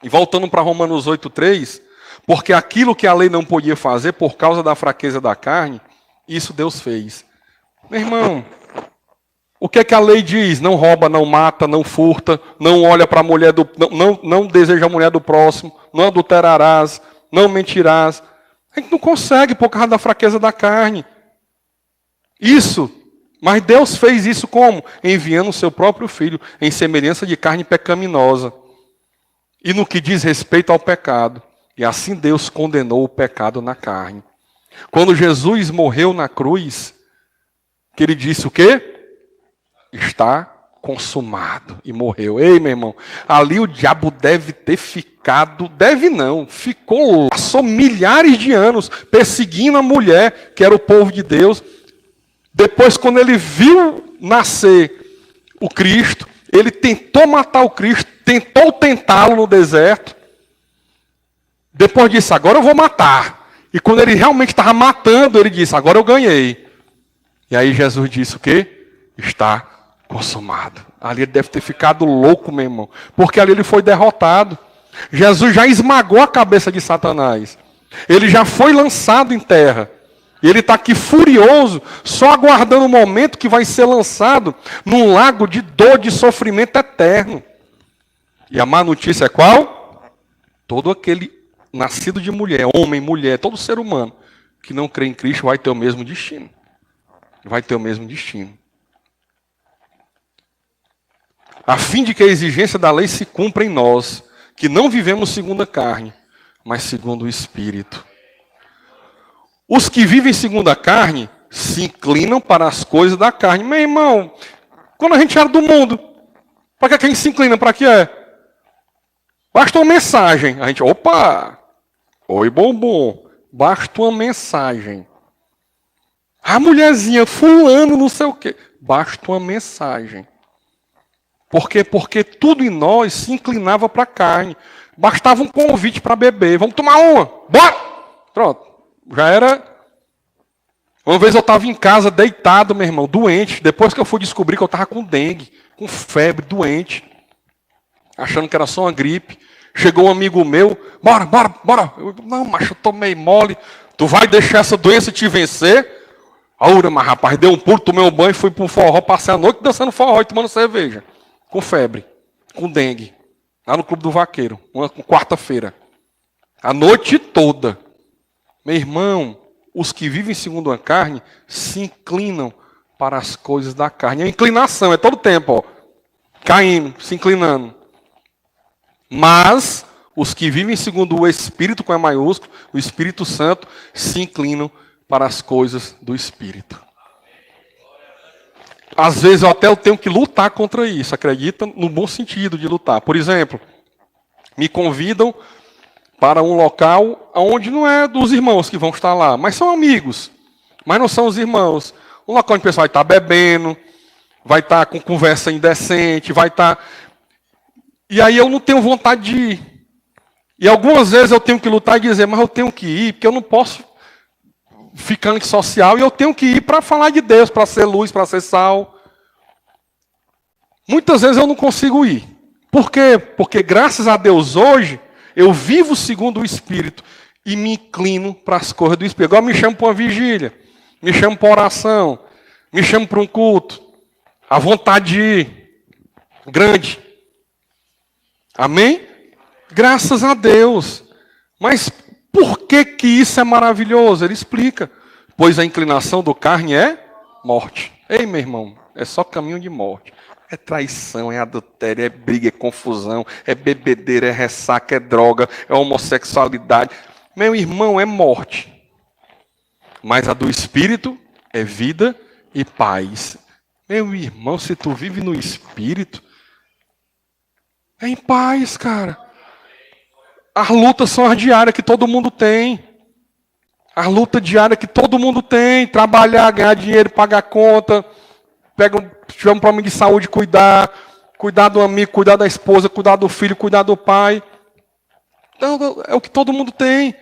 E voltando para Romanos 8,3, porque aquilo que a lei não podia fazer por causa da fraqueza da carne, isso Deus fez. Meu irmão, o que é que a lei diz? Não rouba, não mata, não furta, não olha para a mulher do... Não deseja a mulher do próximo, não adulterarás, não mentirás. A gente não consegue por causa da fraqueza da carne. Isso, mas Deus fez isso como? Enviando o seu próprio filho em semelhança de carne pecaminosa. E no que diz respeito ao pecado. E assim Deus condenou o pecado na carne. Quando Jesus morreu na cruz, que ele disse o quê? Está consumado. E morreu. Ei, meu irmão, ali o diabo deve ter ficado, deve não, ficou, passou milhares de anos perseguindo a mulher, que era o povo de Deus. Depois, quando ele viu nascer o Cristo, ele tentou matar o Cristo, tentou tentá-lo no deserto. Depois disse, agora eu vou matar. E quando ele realmente estava matando, ele disse, agora eu ganhei. E aí Jesus disse o quê? Está consumado. Ali ele deve ter ficado louco, meu irmão. Porque ali ele foi derrotado. Jesus já esmagou a cabeça de Satanás. Ele já foi lançado em terra. E ele está aqui furioso, só aguardando o momento que vai ser lançado num lago de dor, de sofrimento eterno. E a má notícia é qual? Todo aquele nascido de mulher, homem, mulher, todo ser humano que não crê em Cristo vai ter o mesmo destino. Vai ter o mesmo destino. A fim de que a exigência da lei se cumpra em nós, que não vivemos segundo a carne, mas segundo o Espírito. Os que vivem segundo a carne se inclinam para as coisas da carne. Meu irmão, quando a gente era do mundo, para que a gente se inclina? Para que é? Basta uma mensagem. A gente, opa! Oi, bombom. Basta uma mensagem. A mulherzinha, fulano, não sei o quê. Basta uma mensagem. Por quê? Porque tudo em nós se inclinava para a carne. Bastava um convite para beber. Vamos tomar uma. Bora! Pronto. Já era... Uma vez eu estava em casa, deitado, meu irmão, doente. Depois que eu fui descobrir que eu estava com dengue, com febre, doente. Achando que era só uma gripe. Chegou um amigo meu. Bora. Eu, não, macho, eu tomei mole. Tu vai deixar essa doença te vencer? Aura, mas rapaz, deu um pulo, tomei um banho, fui para um forró, passei a noite dançando forró e tomando cerveja. Com febre, com dengue. Lá no Clube do Vaqueiro, uma quarta-feira. A noite toda. Meu irmão, os que vivem segundo a carne se inclinam para as coisas da carne. A inclinação é todo tempo, ó, caindo, se inclinando. Mas os que vivem segundo o Espírito, com E maiúsculo, o Espírito Santo, se inclinam para as coisas do Espírito. Às vezes eu tenho que lutar contra isso, acredita? No bom sentido de lutar. Por exemplo, me convidam para um local onde não é dos irmãos que vão estar lá, mas são amigos, mas não são os irmãos. Um local onde o pessoal vai estar bebendo, vai estar com conversa indecente, vai estar... E aí eu não tenho vontade de ir. E algumas vezes eu tenho que lutar e dizer, mas eu tenho que ir, porque eu não posso ficar antissocial, e eu tenho que ir para falar de Deus, para ser luz, para ser sal. Muitas vezes eu não consigo ir. Por quê? Porque graças a Deus hoje, eu vivo segundo o Espírito e me inclino para as coisas do Espírito. Agora me chamo para uma vigília, me chamo para oração, me chamo para um culto. A vontade de ir, grande. Amém? Graças a Deus. Mas por que isso é maravilhoso? Ele explica. Pois a inclinação do carne é morte. Ei, meu irmão, é só caminho de morte. É traição, é adultério, é briga, é confusão, é bebedeira, é ressaca, é droga, é homossexualidade. Meu irmão, é morte. Mas a do Espírito é vida e paz. Meu irmão, se tu vive no Espírito, é em paz, cara. As lutas são as diárias que todo mundo tem. A luta diária que todo mundo tem. Trabalhar, ganhar dinheiro, pagar conta. Tiver um problema de saúde, cuidar do amigo, cuidar da esposa, cuidar do filho, cuidar do pai. Então, é o que todo mundo tem.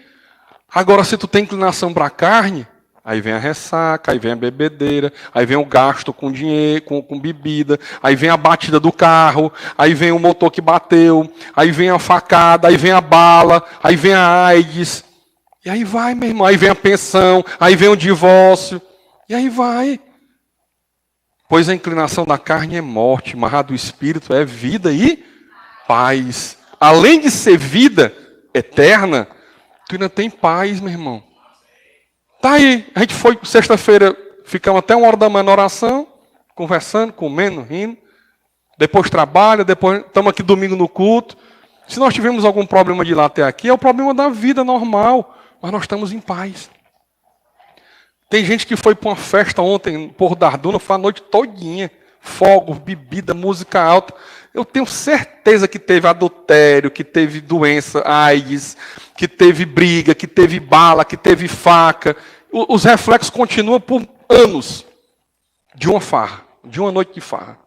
Agora, se tu tem inclinação para a carne, aí vem a ressaca, aí vem a bebedeira, aí vem o gasto com dinheiro, com bebida, aí vem a batida do carro, aí vem o motor que bateu, aí vem a facada, aí vem a bala, aí vem a AIDS. E aí vai, meu irmão, aí vem a pensão, aí vem o divórcio, e aí vai. Pois a inclinação da carne é morte, mas a do Espírito é vida e paz. Além de ser vida eterna, tu ainda tem paz, meu irmão. Tá aí, a gente foi sexta-feira, ficamos até 1h na oração, conversando, comendo, rindo. Depois trabalha, depois estamos aqui domingo no culto. Se nós tivemos algum problema de lá até aqui, é o problema da vida normal, mas nós estamos em paz. Tem gente que foi para uma festa ontem, por Darduna, foi a noite todinha. Fogos, bebida, música alta. Eu tenho certeza que teve adultério, que teve doença, AIDS, que teve briga, que teve bala, que teve faca. Os reflexos continuam por anos de uma farra, de uma noite de farra.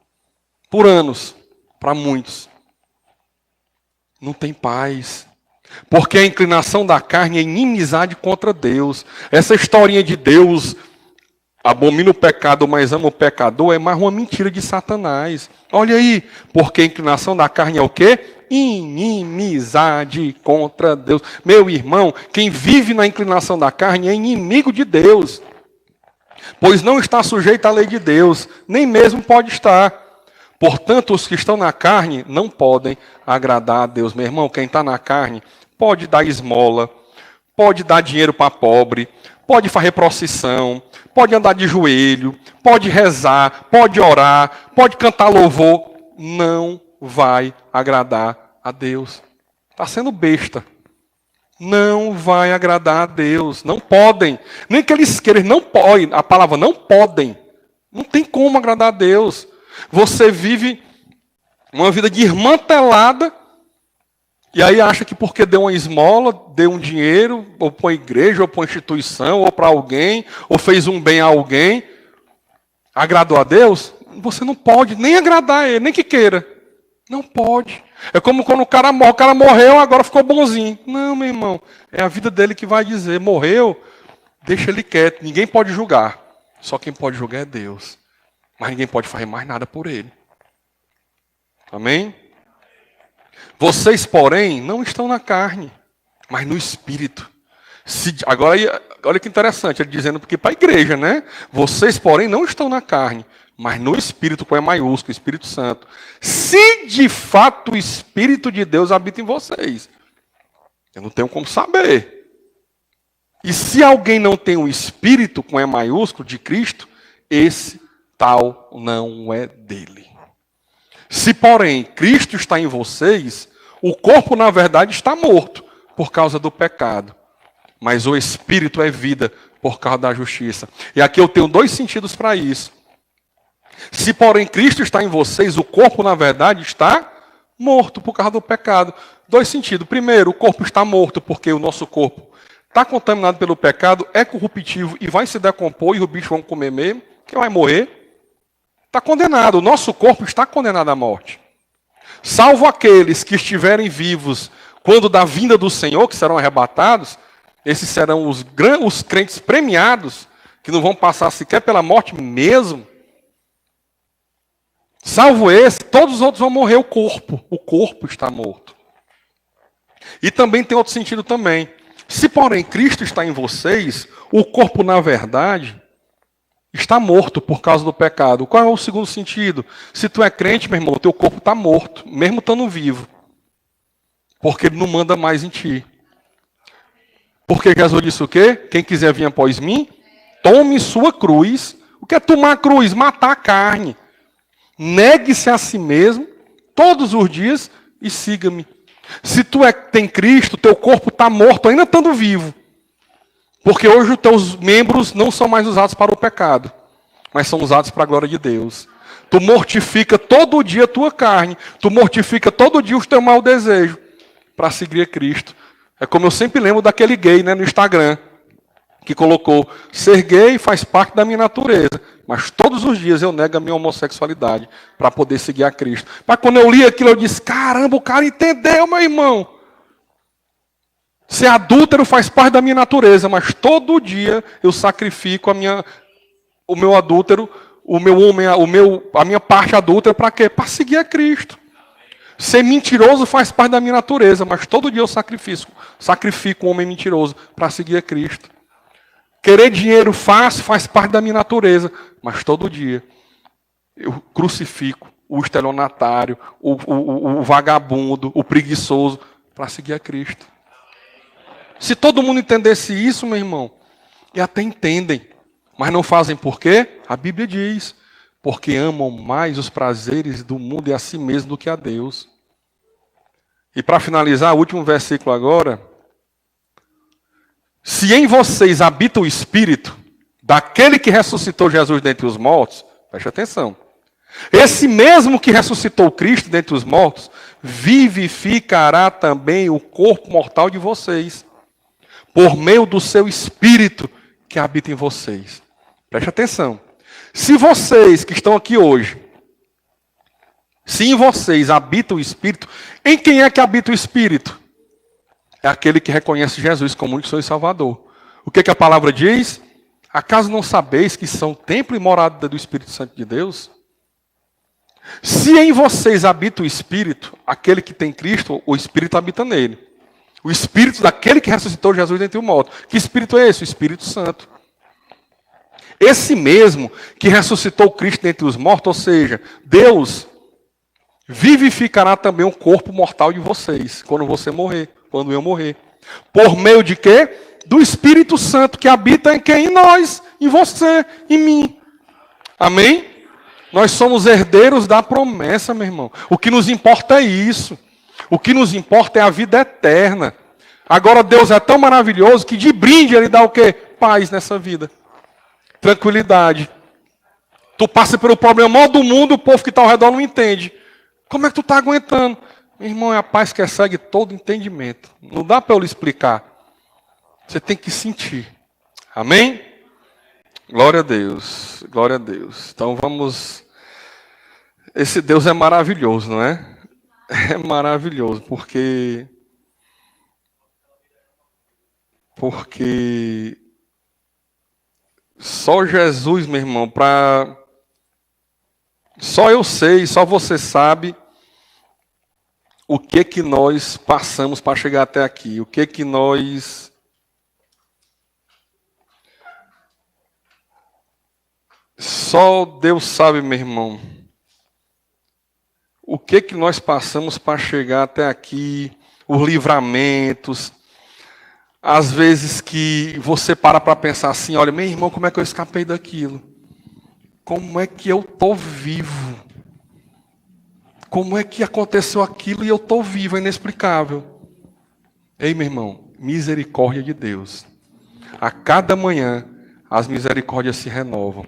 Por anos, para muitos. Não tem paz. Porque a inclinação da carne é inimizade contra Deus. Essa historinha de Deus abomina o pecado, mas ama o pecador, é mais uma mentira de Satanás. Olha aí, porque a inclinação da carne é o quê? Inimizade contra Deus. Meu irmão, quem vive na inclinação da carne é inimigo de Deus. Pois não está sujeito à lei de Deus, nem mesmo pode estar. Portanto, os que estão na carne não podem agradar a Deus. Meu irmão, quem está na carne pode dar esmola, pode dar dinheiro para pobre, pode fazer procissão, pode andar de joelho, pode rezar, pode orar, pode cantar louvor. Não vai agradar a Deus. Está sendo besta. Não vai agradar a Deus. Não podem. Nem que eles queiram, não podem. A palavra não podem. Não tem como agradar a Deus. Você vive uma vida desmantelada e aí acha que porque deu uma esmola, deu um dinheiro, ou para a igreja, ou para uma instituição, ou para alguém, ou fez um bem a alguém, agradou a Deus? Você não pode nem agradar a Ele, nem que queira. Não pode. É como quando o cara morreu, agora ficou bonzinho. Não, meu irmão, é a vida dele que vai dizer, morreu, deixa ele quieto, ninguém pode julgar. Só quem pode julgar é Deus. Mas ninguém pode fazer mais nada por ele. Amém? Vocês, porém, não estão na carne, mas no Espírito. Agora, olha que interessante, ele dizendo porque para a igreja, né? Vocês, porém, não estão na carne, mas no Espírito, com E maiúsculo, Espírito Santo. Se de fato o Espírito de Deus habita em vocês. Eu não tenho como saber. E se alguém não tem o Espírito, com E maiúsculo, de Cristo, esse tal não é dele. Se, porém, Cristo está em vocês, o corpo, na verdade, está morto por causa do pecado. Mas o Espírito é vida por causa da justiça. E aqui eu tenho 2 sentidos para isso. Se, porém, Cristo está em vocês, o corpo, na verdade, está morto por causa do pecado. 2 sentidos. Primeiro, o corpo está morto porque o nosso corpo está contaminado pelo pecado, é corruptível e vai se decompor e os bichos vão comer mesmo, que vai morrer. Está condenado, o nosso corpo está condenado à morte. Salvo aqueles que estiverem vivos quando da vinda do Senhor, que serão arrebatados, esses serão os crentes premiados, que não vão passar sequer pela morte mesmo. Salvo esse, todos os outros vão morrer o corpo está morto. E também tem outro sentido também. Se, porém, Cristo está em vocês, o corpo, na verdade, está morto por causa do pecado. Qual é o segundo sentido? Se tu é crente, meu irmão, teu corpo está morto, mesmo estando vivo. Porque ele não manda mais em ti. Porque Jesus disse o quê? Quem quiser vir após mim, tome sua cruz. O que é tomar a cruz? Matar a carne. Negue-se a si mesmo, todos os dias, e siga-me. Se tu tem Cristo, teu corpo está morto, ainda estando vivo. Porque hoje os teus membros não são mais usados para o pecado. mas são usados para a glória de Deus. Tu mortifica todo dia a tua carne, tu mortifica todo dia o teu mau desejo para seguir a Cristo. É como eu sempre lembro daquele gay, né, no Instagram, que colocou: ser gay faz parte da minha natureza, mas todos os dias eu nego a minha homossexualidade para poder seguir a Cristo. Mas quando eu li aquilo, eu disse: caramba, o cara entendeu, meu irmão. Ser adúltero faz parte da minha natureza, mas todo dia eu sacrifico o meu adúltero, o meu homem, a minha parte adúltera, para quê? Para seguir a Cristo. Ser mentiroso faz parte da minha natureza, mas todo dia eu sacrifico um homem mentiroso para seguir a Cristo. Querer dinheiro fácil faz parte da minha natureza, mas todo dia eu crucifico o estelionatário, o vagabundo, o preguiçoso, para seguir a Cristo. Se todo mundo entendesse isso, meu irmão, e até entendem, mas não fazem por quê? A Bíblia diz: porque amam mais os prazeres do mundo e a si mesmo do que a Deus. E para finalizar, o último versículo agora: se em vocês habita o Espírito daquele que ressuscitou Jesus dentre os mortos, preste atenção, esse mesmo que ressuscitou Cristo dentre os mortos, vivificará também o corpo mortal de vocês, por meio do seu Espírito que habita em vocês. Preste atenção. Se vocês que estão aqui hoje, se em vocês habita o Espírito, em quem é que habita o Espírito? É aquele que reconhece Jesus como único Senhor e Salvador. O que a palavra diz? Acaso não sabeis que são templo e morada do Espírito Santo de Deus? Se em vocês habita o Espírito, aquele que tem Cristo, o Espírito habita nele. O Espírito daquele que ressuscitou Jesus dentre os mortos. Que Espírito é esse? O Espírito Santo. Esse mesmo que ressuscitou Cristo dentre os mortos, ou seja, Deus vivificará também o corpo mortal de vocês, quando você morrer, quando eu morrer. Por meio de quê? Do Espírito Santo que habita em quem? Em nós, em você, em mim. Amém? Nós somos herdeiros da promessa, meu irmão. O que nos importa é isso. O que nos importa é a vida eterna. Agora Deus é tão maravilhoso que de brinde Ele dá o quê? Paz nessa vida. Tranquilidade. Tu passa pelo problema maior do mundo, o povo que está ao redor não entende. Como é que tu está aguentando? Meu irmão, é a paz que excede todo entendimento. Não dá para eu lhe explicar. Você tem que sentir. Amém? Glória a Deus. Glória a Deus. Então vamos... Esse Deus é maravilhoso, não é? É maravilhoso, porque só Jesus, meu irmão, só eu sei, só você sabe o que nós passamos para chegar até aqui, só Deus sabe, meu irmão. O que nós passamos para chegar até aqui, os livramentos, às vezes que você para pensar assim: olha, meu irmão, como é que eu escapei daquilo? Como é que eu estou vivo? Como é que aconteceu aquilo e eu estou vivo? É inexplicável. Ei, meu irmão, misericórdia de Deus. A cada manhã as misericórdias se renovam.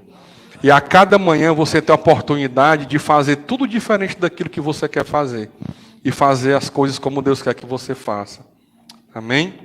E a cada manhã você tem a oportunidade de fazer tudo diferente daquilo que você quer fazer. E fazer as coisas como Deus quer que você faça. Amém?